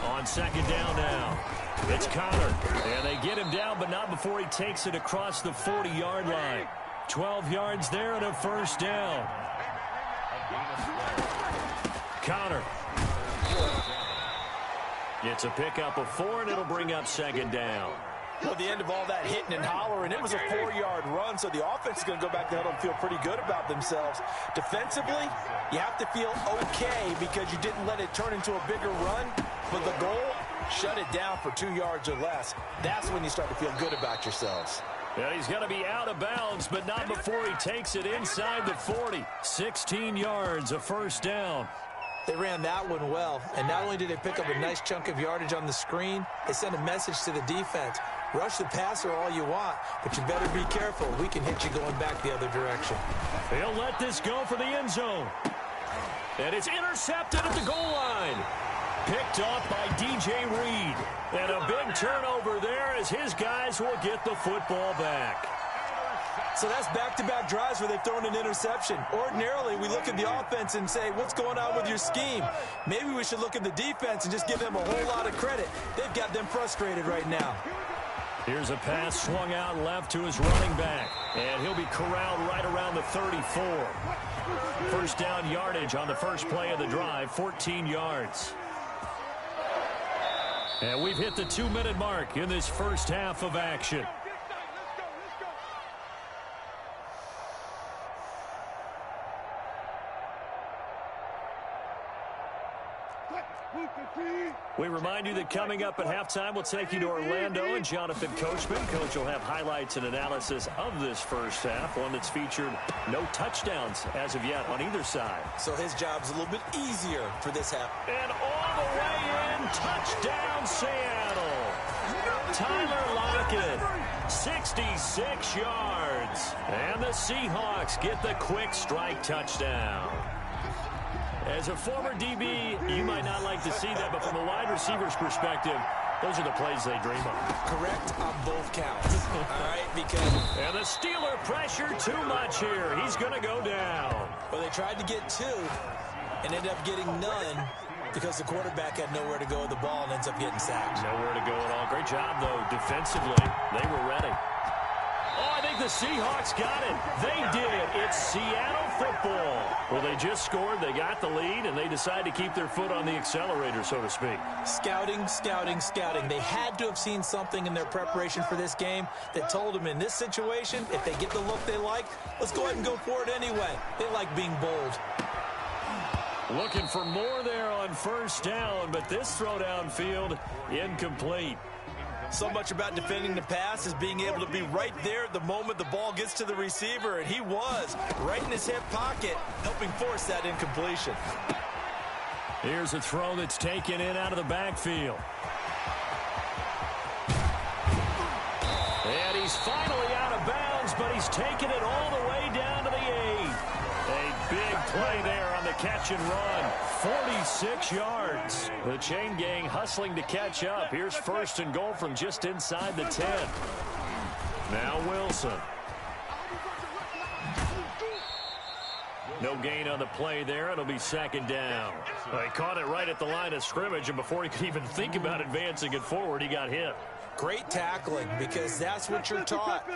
On second down now, it's Connor. And they get him down, but not before he takes it across the 40-yard line. 12 yards there and a first down. Connor. It's a pickup of 4, and it'll bring up second down. Well, at the end of all that hitting and hollering, it was a 4-yard run, so the offense is going to go back to the huddle and feel pretty good about themselves. Defensively, you have to feel okay because you didn't let it turn into a bigger run, but the goal, shut it down for 2 yards or less. That's when you start to feel good about yourselves. Yeah, he's going to be out of bounds, but not before he takes it inside the 40. 16 yards, a first down. They ran that one well, and not only did they pick up a nice chunk of yardage on the screen, they sent a message to the defense. Rush the passer all you want, but you better be careful. We can hit you going back the other direction. He'll let this go for the end zone. And it's intercepted at the goal line. Picked off by DJ Reed. And a big turnover there as his guys will get the football back. So that's back-to-back drives where they've thrown an interception. Ordinarily, we look at the offense and say, what's going on with your scheme? Maybe we should look at the defense and just give them a whole lot of credit. They've got them frustrated right now. Here's a pass swung out left to his running back. And he'll be corralled right around the 34. First down yardage on the first play of the drive, 14 yards. And we've hit the 2-minute mark in this first half of action. We remind you that coming up at halftime, we'll take you to Orlando and Jonathan Coachman. Coach will have highlights and analysis of this first half, one that's featured no touchdowns as of yet on either side. So his job's a little bit easier for this half. And all the way in, touchdown Seattle. Tyler Lockett, 66 yards. And the Seahawks get the quick strike touchdown. As a former DB, you might not like to see that, but from a wide receiver's perspective, those are the plays they dream of. Correct on both counts. All right, because... And the Steeler pressure too much here. He's going to go down. Well, they tried to get 2 and ended up getting none because the quarterback had nowhere to go with the ball and ends up getting sacked. Nowhere to go at all. Great job, though, defensively. They were ready. Oh, I think the Seahawks got it. They did. It's Seattle football. Well, they just scored, they got the lead, and they decide to keep their foot on the accelerator, so to speak. Scouting, scouting, scouting. They had to have seen something in their preparation for this game that told them in this situation, if they get the look they like, let's go ahead and go for it anyway. They like being bold. Looking for more there on first down, but this throw downfield, incomplete. So much about defending the pass is being able to be right there at the moment the ball gets to the receiver, and he was right in his hip pocket, helping force that incompletion. Here's a throw that's taken in out of the backfield. And he's finally out of bounds, but he's taken it all the way down to the 8. A big play there on the catch and run. 46 yards. The chain gang hustling to catch up. Here's first and goal from just inside the 10. Now Wilson. No gain on the play there. It'll be second down. Well, he caught it right at the line of scrimmage, and before he could even think about advancing it forward, he got hit. Great tackling, because that's what you're taught.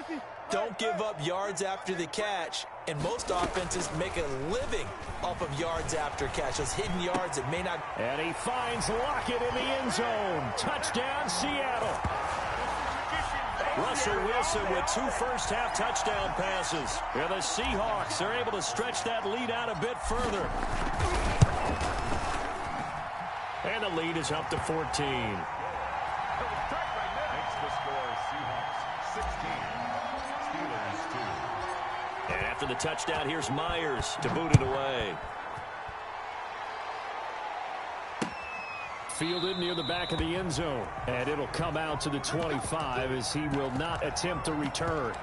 Don't give up yards after the catch, and most offenses make a living off of yards after catch. Those hidden yards that may not... And he finds Lockett in the end zone. Touchdown, Seattle. Russell Wilson with 2 first-half touchdown passes. And the Seahawks are able to stretch that lead out a bit further. And the lead is up to 14. Makes the score Seahawks 16, Steelers 2. And after the touchdown, here's Myers to boot it away. Fielded near the back of the end zone. And it'll come out to the 25 as he will not attempt to return.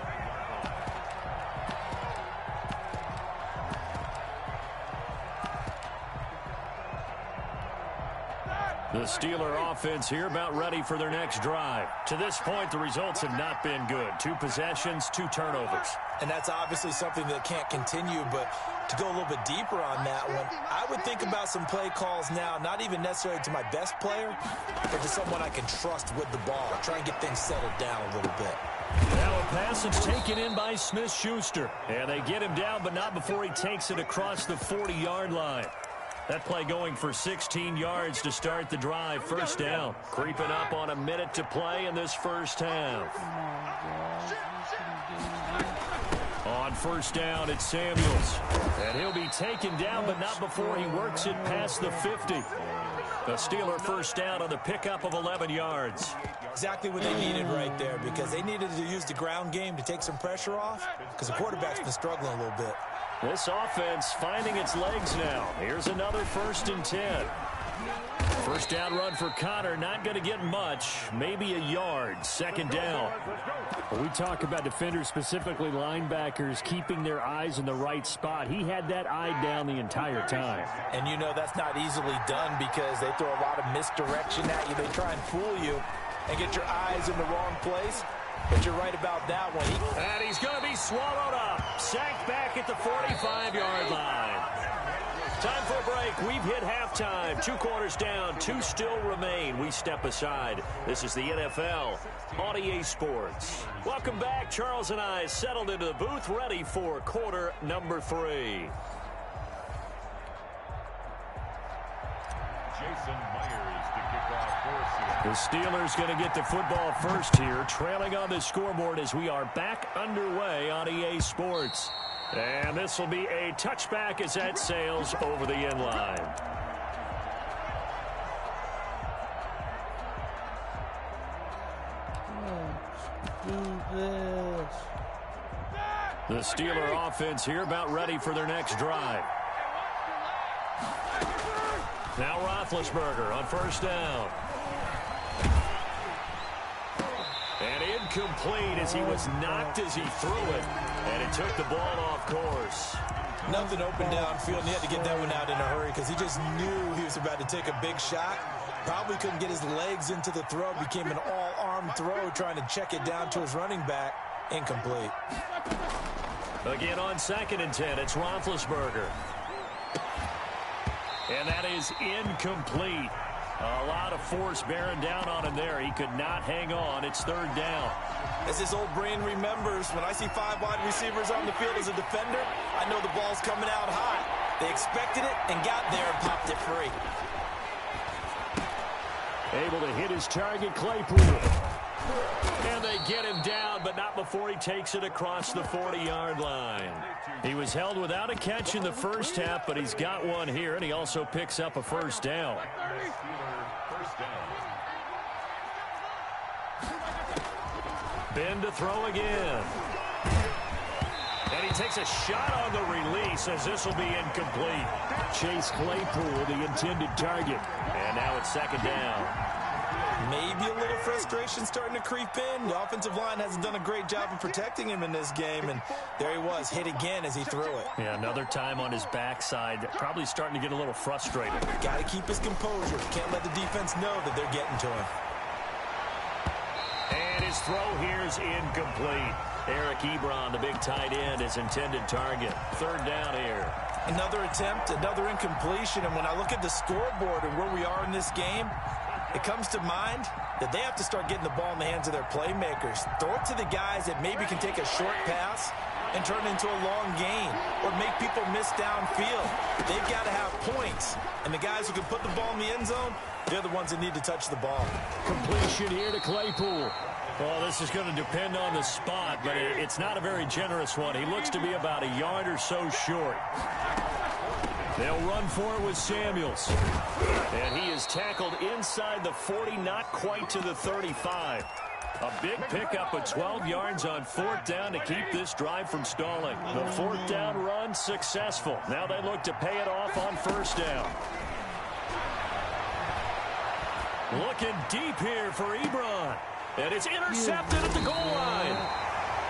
The Steeler offense here about ready for their next drive. To this point, the results have not been good. 2 possessions, 2 turnovers. And that's obviously something that can't continue, but to go a little bit deeper on that one, I would think about some play calls now, not even necessarily to my best player, but to someone I can trust with the ball. Try and get things settled down a little bit. Now a pass that's taken in by Smith-Schuster. And they get him down, but not before he takes it across the 40-yard line. That play going for 16 yards to start the drive. First down. Creeping up on a minute to play in this first half. On first down, it's Samuels. And he'll be taken down, but not before he works it past the 50. The Steeler first down on the pickup of 11 yards. Exactly what they needed right there, because they needed to use the ground game to take some pressure off, because the quarterback's been struggling a little bit. This offense finding its legs now. Here's another 1st and 10. First down run for Connor, not going to get much, maybe a yard. Second down. When we talk about defenders, specifically linebackers, keeping their eyes in the right spot, he had that eye down the entire time. And you know that's not easily done because they throw a lot of misdirection at you. They try and fool you and get your eyes in the wrong place. But you're right about that one. And he's going to be swallowed up. Sacked back at the 45-yard line. Time for a break. We've hit halftime. 2 quarters down. 2 still remain. We step aside. This is the NFL on EA Sports. Welcome back. Charles and I settled into the booth, ready for quarter number 3. Jason Myers to kick off for Seattle. The Steelers going to get the football first here, trailing on the scoreboard as we are back underway on EA Sports. And this will be a touchback as that sails over the end line. do this. The Steeler offense here about ready for their next drive. Now Roethlisberger on first down. And incomplete as he was knocked as he threw it. And it took the ball off course. Nothing open downfield, and he had to get that one out in a hurry because he just knew he was about to take a big shot. Probably couldn't get his legs into the throw. Became an all-arm throw trying to check it down to his running back. Incomplete. Again on 2nd and 10, it's Roethlisberger. And that is incomplete. A lot of force bearing down on him there. He could not hang on. It's 3rd down. As his old brain remembers, when I see 5 wide receivers on the field as a defender, I know the ball's coming out high. They expected it and got there and popped it free. Able to hit his target, Claypool. And they get him down, but not before he takes it across the 40-yard line. He was held without a catch in the first half, but he's got one here, and he also picks up a first down. Ben to throw again. And he takes a shot on the release as this will be incomplete. Chase Claypool, the intended target. And now it's 2nd down. Maybe a little frustration starting to creep in. The offensive line hasn't done a great job of protecting him in this game, and there he was, hit again as he threw it. Yeah, another time on his backside, probably starting to get a little frustrated. Got to keep his composure. Can't let the defense know that they're getting to him. And his throw here is incomplete. Eric Ebron, the big tight end, his intended target. 3rd down here. Another attempt, another incompletion, and when I look at the scoreboard and where we are in this game, it comes to mind that they have to start getting the ball in the hands of their playmakers. Throw it to the guys that maybe can take a short pass and turn it into a long gain or make people miss downfield. They've got to have points, and the guys who can put the ball in the end zone, they're the ones that need to touch the ball. Completion here to Claypool. Well, this is going to depend on the spot, but it's not a very generous one. He looks to be about a yard or so short. They'll run for it with Samuels. And he is tackled inside the 40, not quite to the 35. A big pickup of 12 yards on 4th down to keep this drive from stalling. The 4th down run successful. Now they look to pay it off on 1st down. Looking deep here for Ebron. And it's intercepted at the goal line.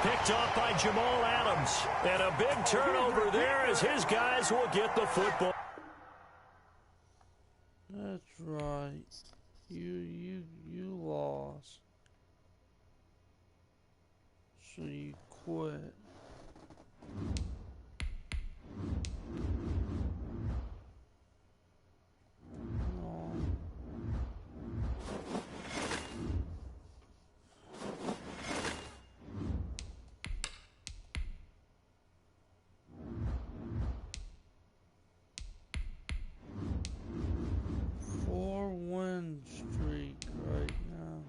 Picked off by Jamal Adams. And a big turnover there as his guys will get the football. That's right. You lost. So you quit. Win streak right now.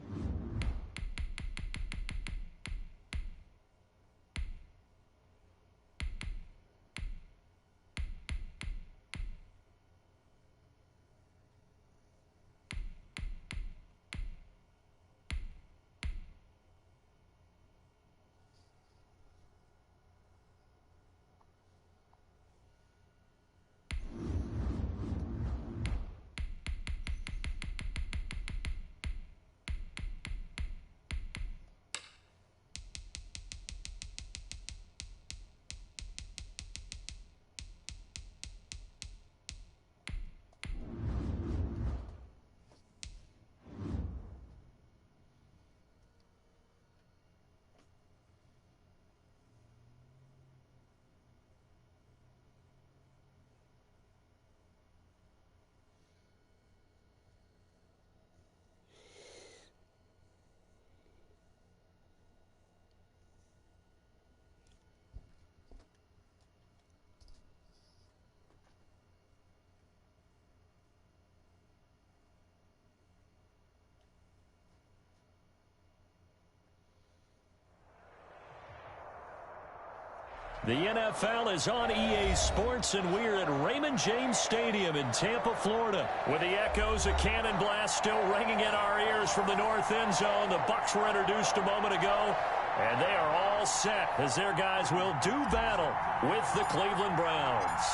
The NFL is on EA Sports, and we're at Raymond James Stadium in Tampa, Florida, with the echoes of cannon blast still ringing in our ears from the north end zone. The Bucs were introduced a moment ago. And they are all set as their guys will do battle with the Cleveland Browns.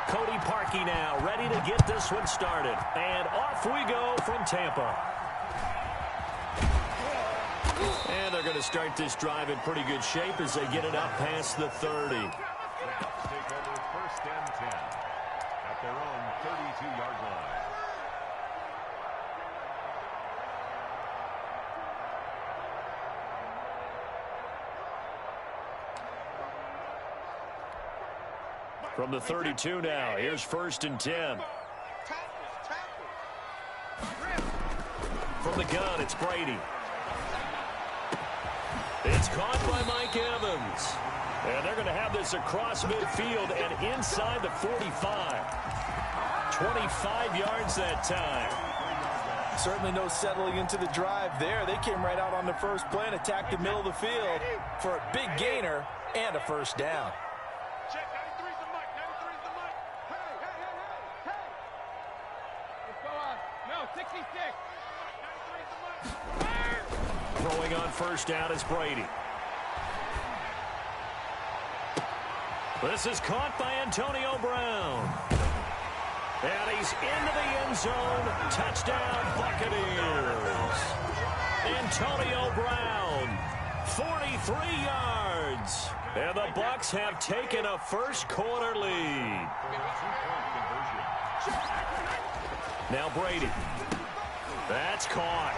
Cody Parkey now ready to get this one started. And off we go from Tampa. And they're going to start this drive in pretty good shape as they get it up past the 30. Take over 1st and 10 at their own 32-yard line. From the 32 now, here's 1st and 10. From the gun, it's Brady. It's caught by Mike Evans. And they're going to have this across midfield and inside the 45. 25 yards that time. Certainly no settling into the drive there. They came right out on the first play and attacked the middle of the field for a big gainer and a 1st down. Check, 93's the mic, 93's the mic. Hey. Let's go on. No, 66. 93's the mic. Throwing on 1st down is Brady. This is caught by Antonio Brown. And he's into the end zone. Touchdown, Buccaneers. Antonio Brown, 43 yards. And the Bucs have taken a first-quarter lead. Now Brady. That's caught.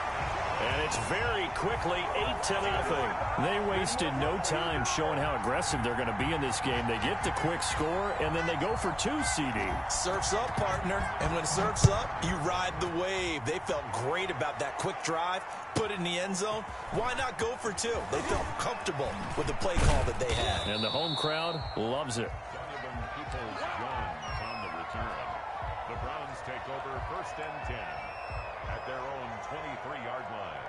And it's very quickly 8-0. They wasted no time showing how aggressive they're going to be in this game. They get the quick score, and then they go for 2, CD. Surf's up, partner. And when surf's up, you ride the wave. They felt great about that quick drive, put it in the end zone. Why not go for 2? They felt comfortable with the play call that they had. And the home crowd loves it. Donovan Peoples-Jones on the return. The Browns take over 1st and 10 at their own 23-yard line.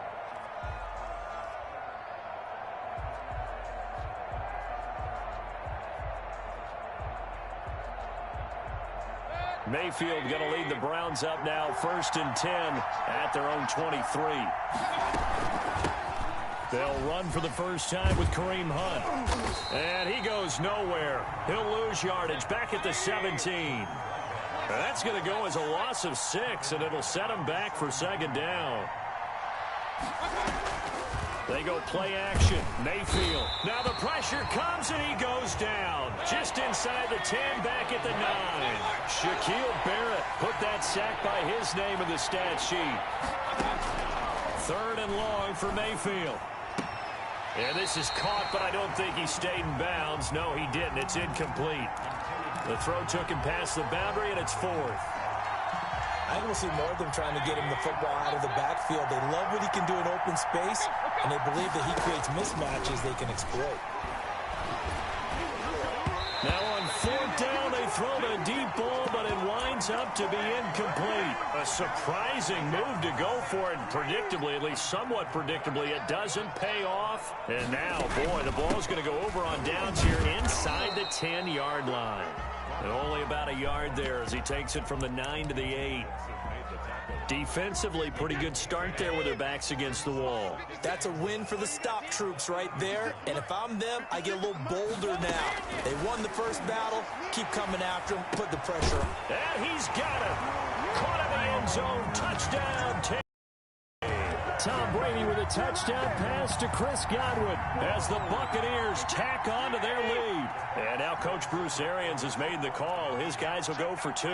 Mayfield going to lead the Browns up now, 1st and 10 at their own 23. They'll run for the first time with Kareem Hunt. And he goes nowhere. He'll lose yardage back at the 17. And that's going to go as a loss of 6, and it'll set him back for 2nd down. They go play action. Mayfield. Now the pressure comes, and he goes down. Just inside the 10, back at the 9. Shaquille Barrett put that sack by his name in the stat sheet. 3rd and long for Mayfield. And this is caught, but I don't think he stayed in bounds. No, he didn't. It's incomplete. The throw took him past the boundary, and it's 4th. I think we'll see more of them trying to get him the football out of the backfield. They love what he can do in open space, and they believe that he creates mismatches they can exploit. Now on 4th down, they throw the deep ball, but it winds up to be incomplete. A surprising move to go for it, and predictably, at least somewhat predictably, it doesn't pay off. And now, boy, the ball's going to go over on downs here inside the 10-yard line. And only about a yard there as he takes it from the 9 to the 8. Defensively, pretty good start there with their backs against the wall. That's a win for the stop troops right there. And if I'm them, I get a little bolder now. They won the first battle. Keep coming after him. Put the pressure on. And he's got it. Caught in the end zone. Touchdown. Tom Brady with a touchdown pass to Chris Godwin as the Buccaneers tack on to their lead. And now Coach Bruce Arians has made the call. His guys will go for 2.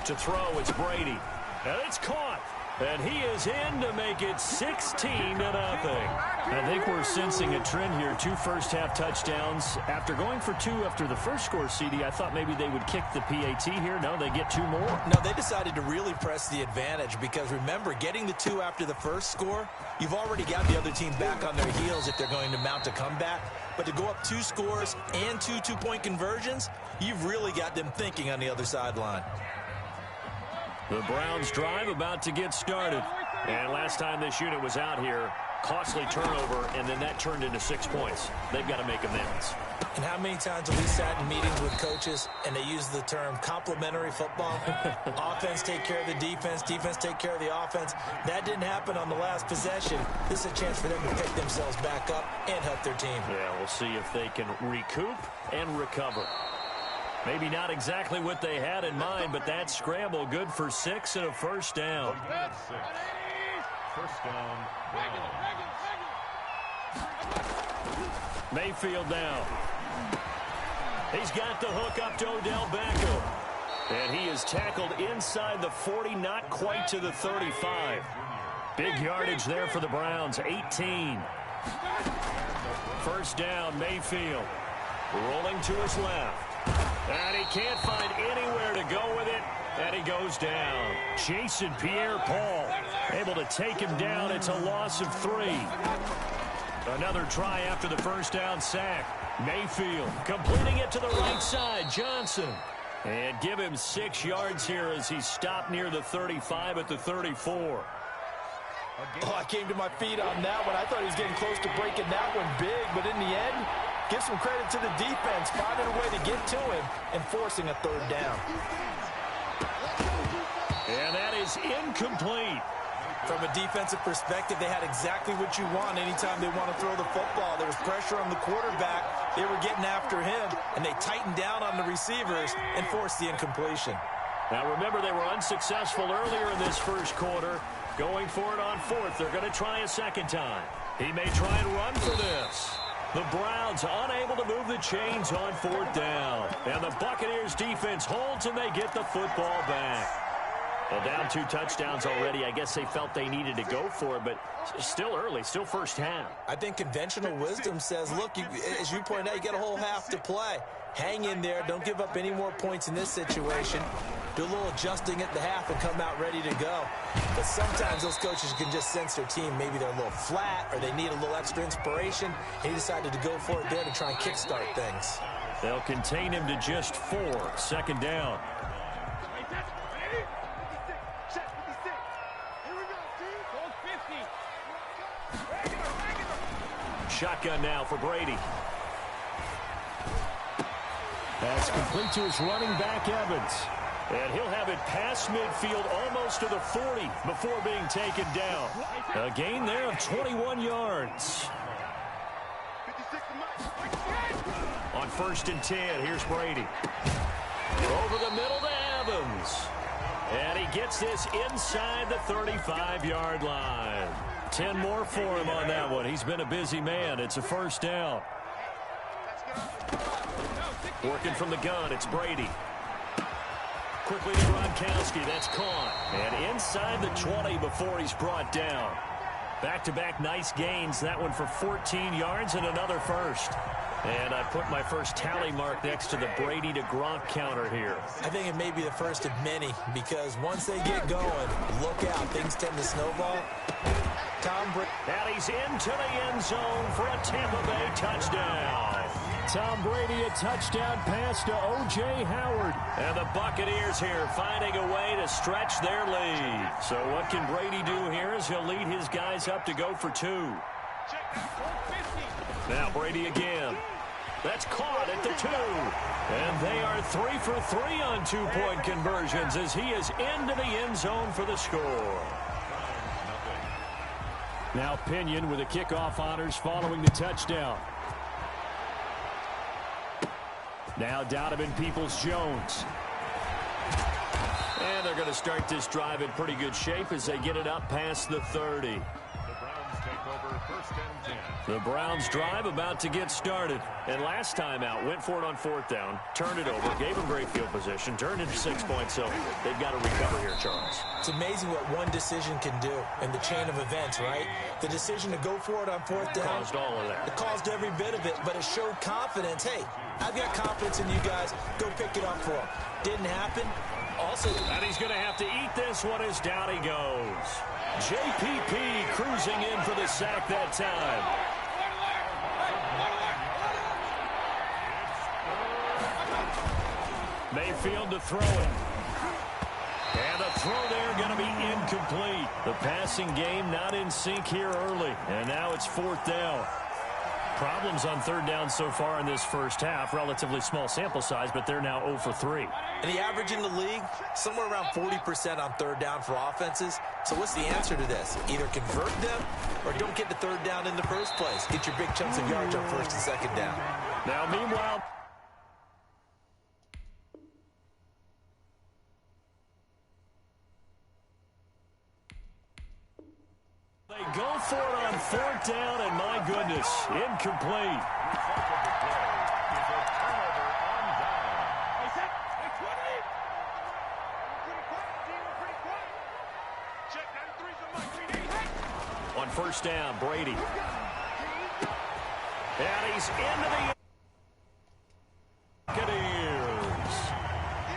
To throw, it's Brady. And it's caught. And he is in to make it 16-0. I think we're sensing a trend here. 2 first-half touchdowns. After going for 2 after the first score, CD, I thought maybe they would kick the PAT here. No, they get 2 more. No, they decided to really press the advantage because, remember, getting the 2 after the first score, you've already got the other team back on their heels if they're going to mount a comeback. But to go up 2 scores and 2 two-point conversions, you've really got them thinking on the other sideline. The Browns drive about to get started. And last time this unit was out here, costly turnover, and then that turned into 6 points. They've got to make amends. And how many times have we sat in meetings with coaches and they use the term complementary football? Offense take care of the defense, defense take care of the offense. That didn't happen on the last possession. This is a chance for them to pick themselves back up and help their team. Yeah, we'll see if they can recoup and recover. Maybe not exactly what they had in mind, but that scramble good for 6 and a first down. First down. Mayfield now. He's got the hook up to Odell Beckham. And he is tackled inside the 40, not quite to the 35. Big yardage there for the Browns, 18. First down, Mayfield. Rolling to his left. And he can't find anywhere to go with it. And he goes down. Jason Pierre-Paul able to take him down. It's a loss of 3. Another try after the first down sack. Mayfield completing it to the right side. Johnson. And give him 6 yards here as he stopped near the 35 at the 34. Oh, I came to my feet on that one. I thought he was getting close to breaking that one big, but in the end, give some credit to the defense, finding a way to get to him and forcing a third down. And that is incomplete. From a defensive perspective, they had exactly what you want anytime they want to throw the football. There was pressure on the quarterback. They were getting after him, and they tightened down on the receivers and forced the incompletion. Now, remember, they were unsuccessful earlier in this first quarter. Going for it on 4th. They're going to try a second time. He may try and run for this. The Browns unable to move the chains on 4th down. And the Buccaneers defense holds, and they get the football back. Well, down 2 touchdowns already. I guess they felt they needed to go for it, but still early, still first half. I think conventional wisdom says, look, as you point out, you got a whole half to play. Hang in there. Don't give up any more points in this situation. Do a little adjusting at the half and come out ready to go. But sometimes those coaches can just sense their team. Maybe they're a little flat or they need a little extra inspiration. He decided to go for it there to try and kickstart things. They'll contain him to just 4. Second down. Shotgun now for Brady. That's complete to his running back, Evans. And he'll have it past midfield almost to the 40 before being taken down. A gain there of 21 yards. On 1st and 10, here's Brady. Over the middle to Evans. And he gets this inside the 35-yard line. 10 more for him on that one. He's been a busy man. It's a first down. Working from the gun, it's Brady. Quickly to Gronkowski. That's caught. And inside the 20 before he's brought down. Back-to-back nice gains. That one for 14 yards and another first. And I put my first tally mark next to the Brady to Gronk counter here. I think it may be the first of many because once they get going, look out. Things tend to snowball. Tom Brady. And he's into the end zone for a Tampa Bay touchdown. Tom Brady, a touchdown pass to O.J. Howard. And the Buccaneers here finding a way to stretch their lead. So what can Brady do here as he'll lead his guys up to go for 2. Now Brady again. That's caught at the 2. And they are 3 for 3 on 2-point conversions as he is into the end zone for the score. Now Pinion with the kickoff honors following the touchdown. Now Donovan Peoples-Jones. And they're going to start this drive in pretty good shape as they get it up past the 30. The Browns drive about to get started. And last time out, went for it on 4th down, turned it over, gave them great field position, turned it to 6 points, so they've got to recover here, Charles. It's amazing what one decision can do in the chain of events, right? The decision to go for it on 4th down. Caused all of that. It caused every bit of it, but it showed confidence. Hey, I've got confidence in you guys. Go pick it up for him. Didn't happen. Also, and he's going to have to eat this one as down he goes. JPP cruising in for the sack that time. Mayfield to throw it. And the throw there going to be incomplete. The passing game not in sync here early. And now it's 4th down. Problems on 3rd down so far in this first half. Relatively small sample size, but they're now 0 for 3. And the average in the league, somewhere around 40% on 3rd down for offenses. So what's the answer to this? Either convert them or don't get to 3rd down in the first place. Get your big chunks of yards on 1st and 2nd down. Now, meanwhile, they go for it on 4th down, and my goodness, incomplete. On 1st down, Brady. And he's into the Buccaneers.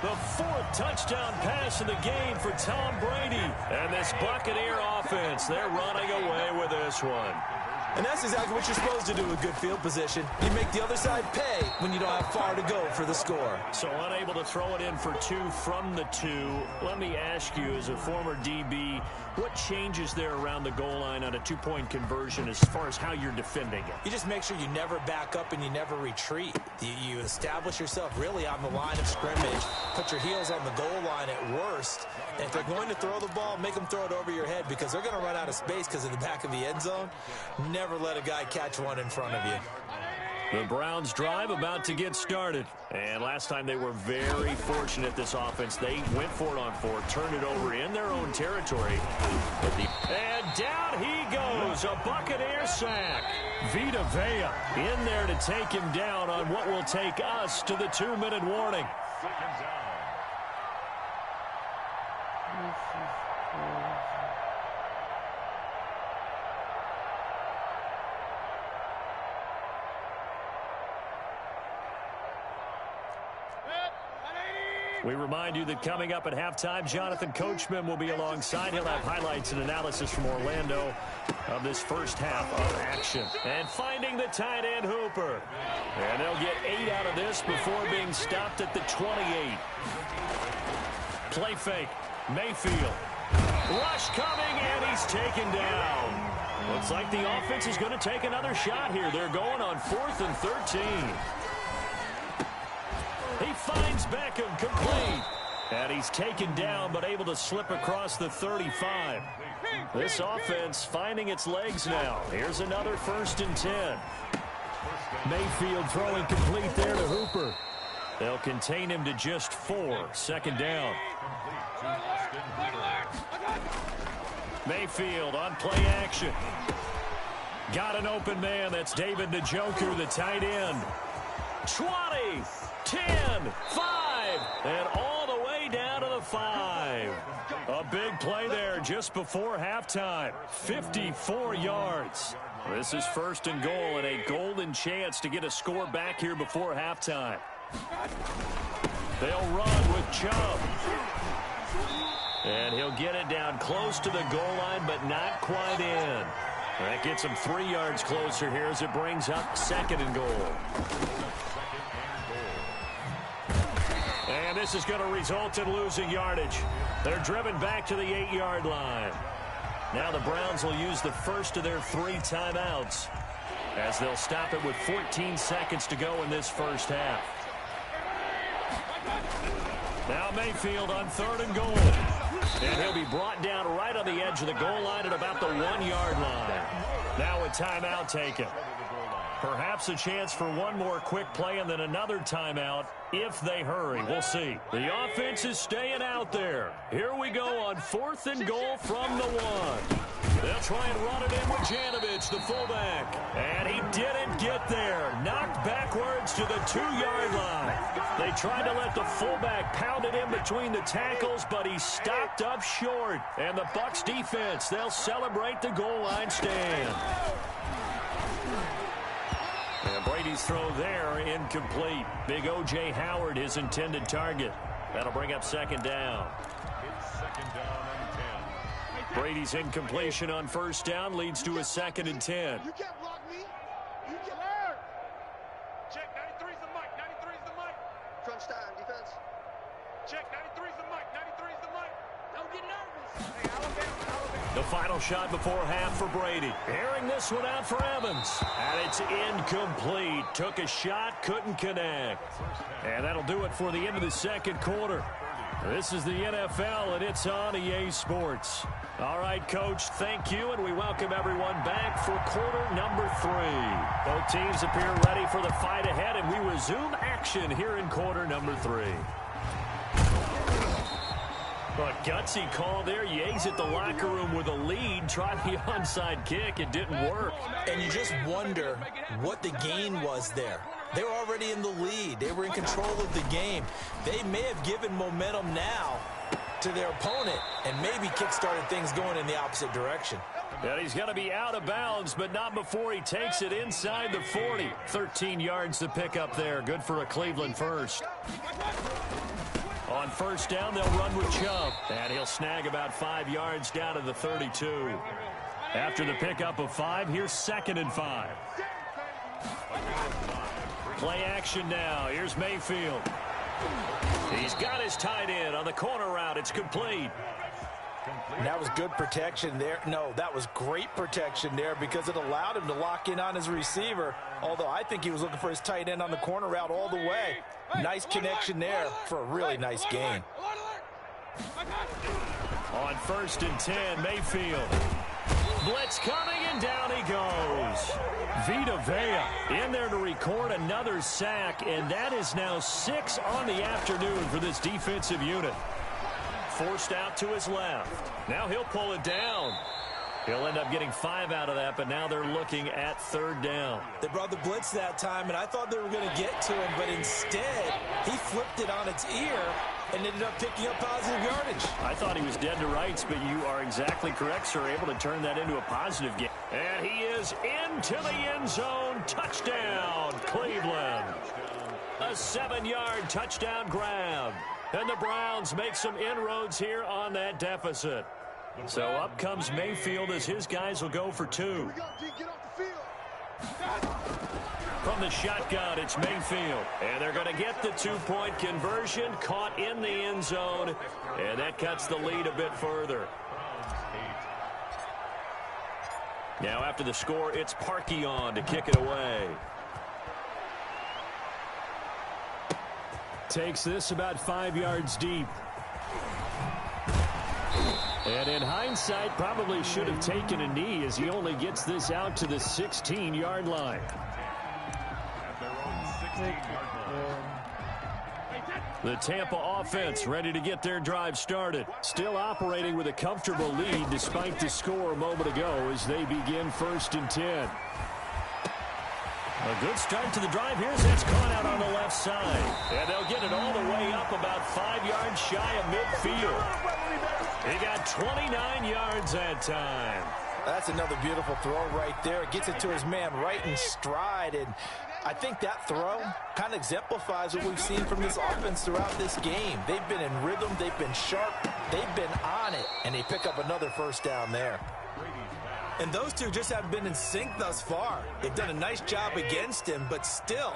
The 4th touchdown pass of the game for Tom Brady. And this Buccaneer offense, they're running away with this one. And that's exactly what you're supposed to do with good field position. You make the other side pay when you don't have far to go for the score. So unable to throw it in for 2 from the 2. Let me ask you, as a former DB, what changes there around the goal line on a 2-point conversion as far as how you're defending it? You just make sure you never back up and you never retreat. You establish yourself really on the line of scrimmage, put your heels on the goal line at worst. And if they're going to throw the ball, make them throw it over your head because they're going to run out of space because of the back of the end zone. Never let a guy catch one in front of you. The Browns drive about to get started. And last time they were very fortunate, this offense. They went for it on 4, turned it over in their own territory. And down he goes, a Buccaneer sack. Vita Vea in there to take him down on what will take us to the 2-minute warning. We remind you that coming up at halftime, Jonathan Coachman will be alongside. He'll have highlights and analysis from Orlando of this first half of action. And finding the tight end, Hooper. And they'll get 8 out of this before being stopped at the 28. Play fake. Mayfield. Rush coming, and he's taken down. Looks like the offense is going to take another shot here. They're going on 4th and 13. He finds Beckham, complete. And he's taken down, but able to slip across the 35. This offense finding its legs now. Here's another 1st and 10. Mayfield throwing complete there to Hooper. They'll contain him to just 4. 2nd down. Mayfield on play action. Got an open man. That's David Njoku, the tight end. 20, 10, 5, and all the way down to the 5. A big play there just before halftime. 54 yards. This is 1st and goal and a golden chance to get a score back here before halftime. They'll run with Chubb. And he'll get it down close to the goal line, but not quite in. That gets him 3 yards closer here as it brings up 2nd and goal. And this is going to result in losing yardage. They're driven back to the 8-yard line. Now the Browns will use the first of their 3 timeouts as they'll stop it with 14 seconds to go in this first half. Now Mayfield on 3rd and goal. And he'll be brought down right on the edge of the goal line at about the 1-yard line. Now a timeout taken. Perhaps a chance for one more quick play and then another timeout if they hurry. We'll see. The offense is staying out there. Here we go on 4th and goal from the 1. They'll try and run it in with Janovich, the fullback. And he didn't get there. Knocked backwards to the 2-yard line. They tried to let the fullback pound it in between the tackles, but he stopped up short. And the Bucs defense, they'll celebrate the goal line stand. And Brady's throw there, incomplete. Big O.J. Howard, his intended target. That'll bring up 2nd down. It's 2nd down and 10. Brady's incompletion on 1st down leads to a 2nd and 10. You can't block me. You can learn. Check, 93's the mic. 93's the mic. Crunch time, defense. Check, 93's the mic. 93's the mic. Don't get final shot before half for Brady. Airing this one out for Evans. And it's incomplete. Took a shot, couldn't connect. And that'll do it for the end of the second quarter. This is the NFL, and it's on EA Sports. All right, Coach, thank you, and we welcome everyone back for quarter number 3. Both teams appear ready for the fight ahead, and we resume action here in quarter number 3. But gutsy call there. Yates at the locker room with a lead. Tried the onside kick. It didn't work. And you just wonder what the gain was there. They were already in the lead. They were in control of the game. They may have given momentum now to their opponent and maybe kick-started things going in the opposite direction. And he's going to be out of bounds, but not before he takes it inside the 40. 13 yards to pick up there. Good for a Cleveland first. On first down, they'll run with Chubb. And he'll snag about 5 yards down to the 32. After the pickup of 5, here's 2nd and 5. Play action now. Here's Mayfield. He's got his tight end on the corner route. It's complete. And that was good protection there. No, that was great protection there because it allowed him to lock in on his receiver. Although I think he was looking for his tight end on the corner route all the way. Nice connection there for a really nice gain. On 1st and 10, Mayfield. Blitz coming, and down he goes. Vita Vea in there to record another sack, and that is now 6 on the afternoon for this defensive unit. Forced out to his left. Now he'll pull it down. He'll end up getting 5 out of that, but now they're looking at 3rd down. They brought the blitz that time, and I thought they were going to get to him, but instead he flipped it on its ear and ended up picking up positive yardage. I thought he was dead to rights, but you are exactly correct, sir. Able to turn that into a positive game. And he is into the end zone. Touchdown, Cleveland. A 7-yard touchdown grab. And the Browns make some inroads here on that deficit. So up comes Mayfield as his guys will go for 2. From the shotgun, it's Mayfield. And they're going to get the 2-point conversion. Caught in the end zone. And that cuts the lead a bit further. Now after the score, it's Parkey on to kick it away. Takes this about 5 yards deep. And in hindsight, probably should have taken a knee as he only gets this out to the 16-yard line. The Tampa offense ready to get their drive started. Still operating with a comfortable lead despite the score a moment ago as they begin 1st and 10. A good start to the drive. Here's that's caught out on the left side. And they'll get it all the way up about 5 yards shy of midfield. He got 29 yards that time. That's another beautiful throw right there. It gets it to his man right in stride. And I think that throw kind of exemplifies what we've seen from this offense throughout this game. They've been in rhythm. They've been sharp. They've been on it. And they pick up another first down there. And those two just haven't been in sync thus far. They've done a nice job against him, but still,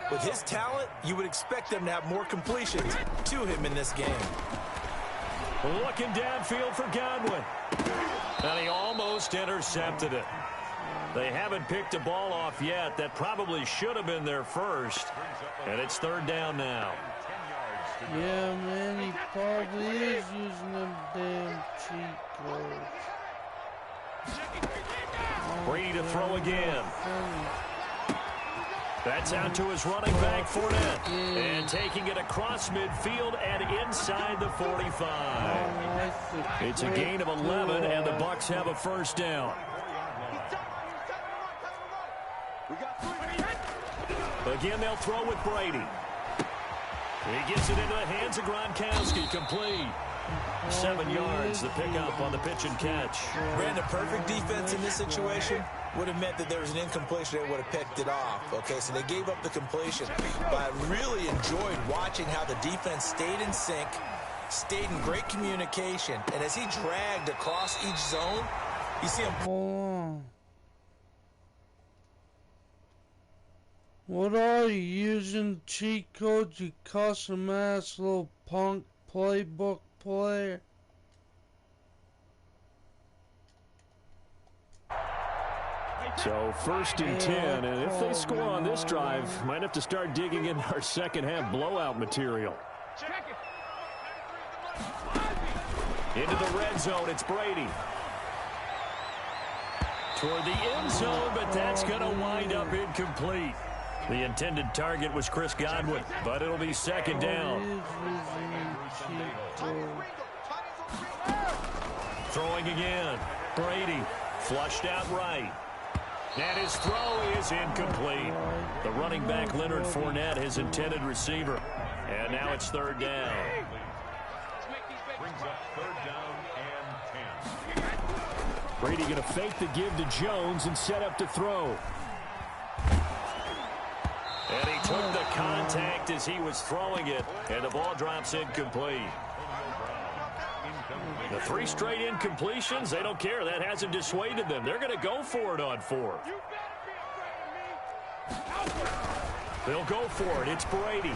with his talent, you would expect them to have more completions to him in this game. Looking downfield for Godwin. And he almost intercepted it. They haven't picked a ball off yet. That probably should have been their first. And it's 3rd down now. Yeah, man, he probably is using them damn cheat codes. Brady to throw again. That's out to his running back, Fournette. And taking it across midfield and inside the 45. It's a gain of 11, and the Bucs have a first down. Again, they'll throw with Brady. He gets it into the hands of Gronkowski, complete. 7 yards, the pickup on the pitch and catch. Ran a perfect defense in this situation. Would have meant that there was an incompletion. They would have picked it off. Okay, so they gave up the completion. But I really enjoyed watching how the defense stayed in sync, stayed in great communication. And as he dragged across each zone, you see him. Hold on. What are you using cheat codes, you custom ass little punk playbook player? So 1st and 10, and if they score on this drive, might have to start digging into our second half blowout material. Into the red zone, it's Brady. Toward the end zone, but that's going to wind up incomplete. The intended target was Chris Godwin, but it'll be 2nd down. Throwing again. Brady flushed out right. And his throw is incomplete. The running back Leonard Fournette, his intended receiver. And now it's 3rd down. Brings up 3rd down and 10. Brady going to fake the give to Jones and set up to throw. And he took the contact as he was throwing it, and the ball drops incomplete. The 3 straight incompletions, they don't care. That hasn't dissuaded them. They're going to go for it on 4th. They'll go for it. It's Brady.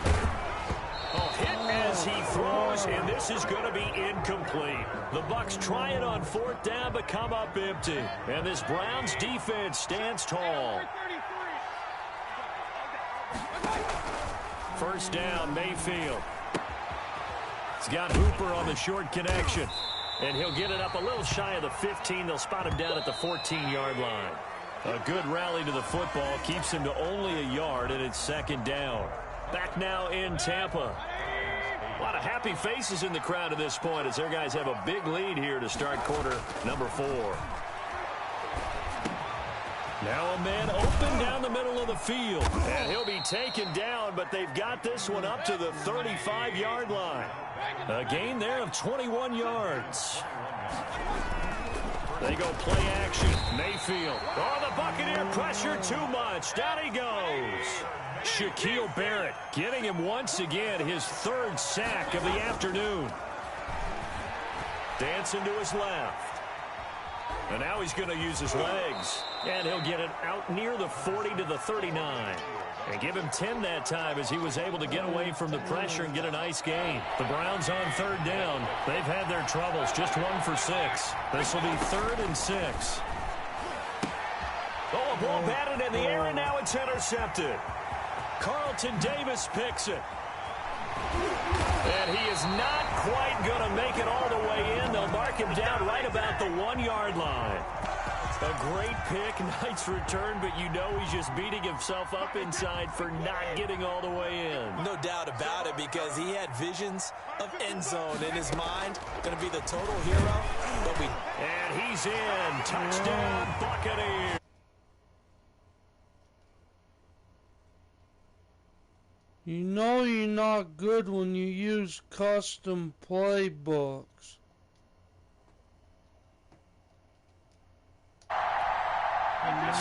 Hit as he throws, and this is going to be incomplete. The Bucs try it on 4th down, but come up empty. And this Browns defense stands tall. 1st down, Mayfield. He's got Hooper on the short connection. And he'll get it up a little shy of the 15. They'll spot him down at the 14-yard line. A good rally to the football keeps him to only a yard, and it's 2nd down. Back now in Tampa. A lot of happy faces in the crowd at this point as their guys have a big lead here to start quarter number 4. Now a man open down the middle of the field. And he'll be taken down, but they've got this one up to the 35-yard line. A gain there of 21 yards. They go play action. Mayfield. Oh, the Buccaneer pressure too much. Down he goes. Shaquille Barrett getting him once again his 3rd sack of the afternoon. Dancing to his left. And now he's going to use his legs. And he'll get it out near the 40 to the 39. And give him 10 that time as he was able to get away from the pressure and get a nice gain. The Browns on 3rd down. They've had their troubles. Just 1 for 6. This will be 3rd and 6. Oh, a ball batted in the air, and now it's intercepted. Carlton Davis picks it. And he is not quite going to make it all the way in. They'll mark him down right about the 1-yard line. A great pick, nice return, but you know he's just beating himself up inside for not getting all the way in. No doubt about it, because he had visions of end zone in his mind. Going to be the total hero. And he's in. Touchdown, Buccaneers. You know you're not good when you use custom playbooks.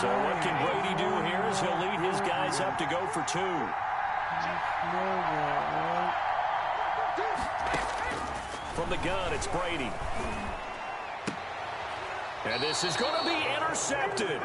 So what can Brady do here is he'll lead his guys up to go for 2. From the gun, it's Brady. And this is going to be intercepted.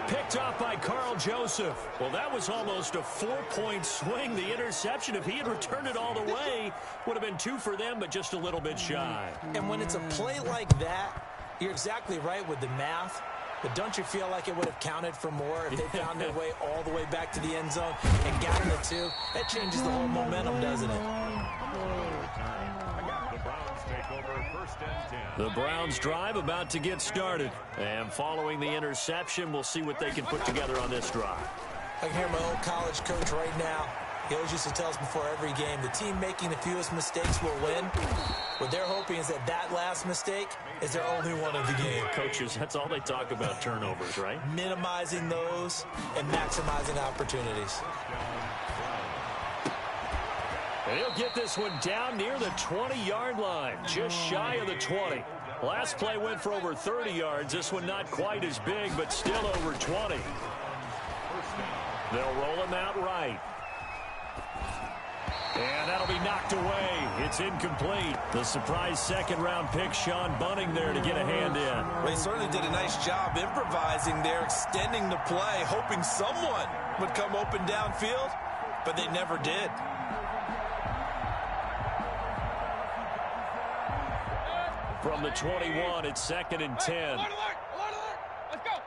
Picked off by Carl Joseph. Well, that was almost a 4-point swing. The interception, if he had returned it all the way, would have been 2 for them, but just a little bit shy. And when it's a play like that, you're exactly right with the math. But don't you feel like it would have counted for more if they found their way all the way back to the end zone and got the 2? That changes the whole momentum, doesn't it? The Browns take over 1st and 10. The Browns drive about to get started. And following the interception, we'll see what they can put together on this drive. I can hear my old college coach right now. He always used to tell us before every game, the team making the fewest mistakes will win. What they're hoping is that last mistake is their only one of the game. Coaches, that's all they talk about, turnovers, right? Minimizing those and maximizing opportunities. And he'll get this one down near the 20-yard line, just shy of the 20. Last play went for over 30 yards. This one not quite as big, but still over 20. They'll roll him out right. And that'll be knocked away. It's incomplete. The surprise 2nd-round pick, Sean Bunting, there to get a hand in. Well, he certainly did a nice job improvising there, extending the play, hoping someone would come open downfield, but they never did. From the 21, it's 2nd and 10. Let's go.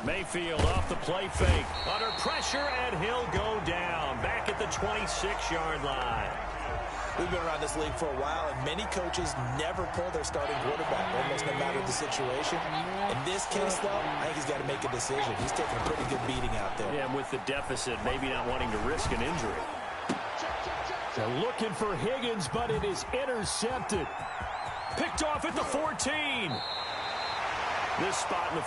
Mayfield off the play fake. Under pressure, and he'll go down. Back at the 26-yard line. We've been around this league for a while, and many coaches never pull their starting quarterback, almost no matter the situation. In this case, though, I think he's got to make a decision. He's taking a pretty good beating out there. Yeah, and with the deficit, maybe not wanting to risk an injury. They're looking for Higgins, but it is intercepted. Picked off at the 14. This spot in the...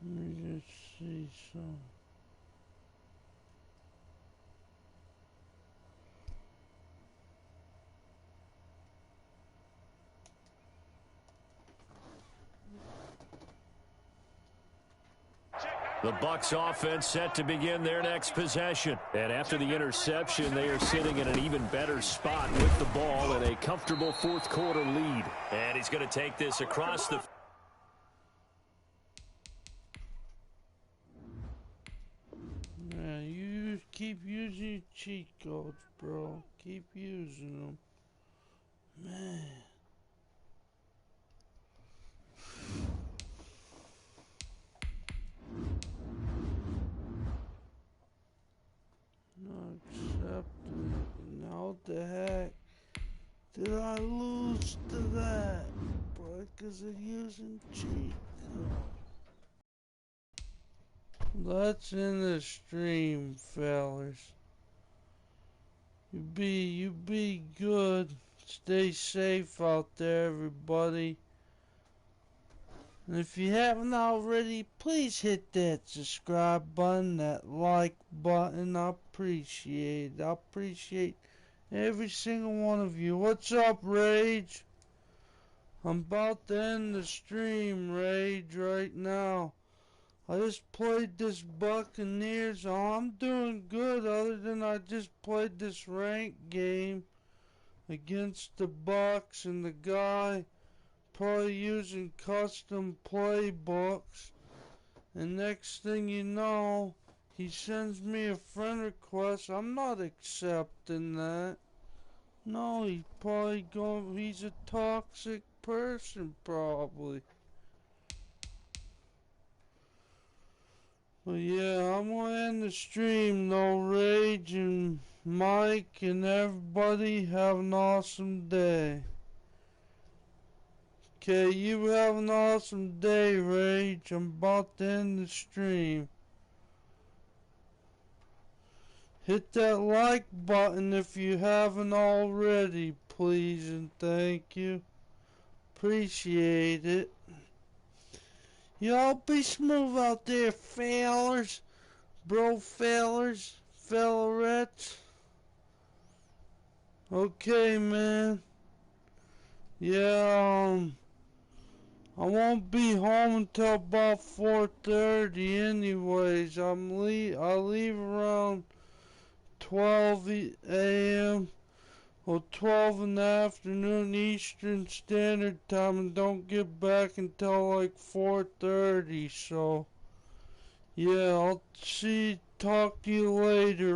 Let me just see some. The Bucs offense set to begin their next possession. And after the interception, they are sitting in an even better spot with the ball and a comfortable fourth quarter lead. And he's going to take this across the... Yeah, you keep using your cheat codes, bro. Keep using them. Man. Not accepting it. Now what the heck did I lose to that? Because of using cheat codes. Let's end the stream, fellas. You be good. Stay safe out there, everybody. And if you haven't already, please hit that subscribe button, that like button. I appreciate it. I appreciate every single one of you. What's up, Rage? I'm about to end the stream, Rage, right now. I just played this Buccaneers. Oh, I'm doing good other than I just played this ranked game against the Bucs, and the guy probably using custom playbooks. And next thing you know, he sends me a friend request. I'm not accepting that. No, he's a toxic person probably. But yeah, I'm gonna end the stream though. Rage and Mike and everybody have an awesome day. Okay, you have an awesome day, Rage. I'm about to end the stream. Hit that like button if you haven't already, please and thank you. Appreciate it. Y'all be smooth out there, fellers. Bro fellers. Fellerettes. Okay, man. Yeah, I won't be home until about 4:30 anyways. I leave around 12 a.m. or 12 in the afternoon Eastern Standard Time and don't get back until like 4:30. So, yeah, talk to you later.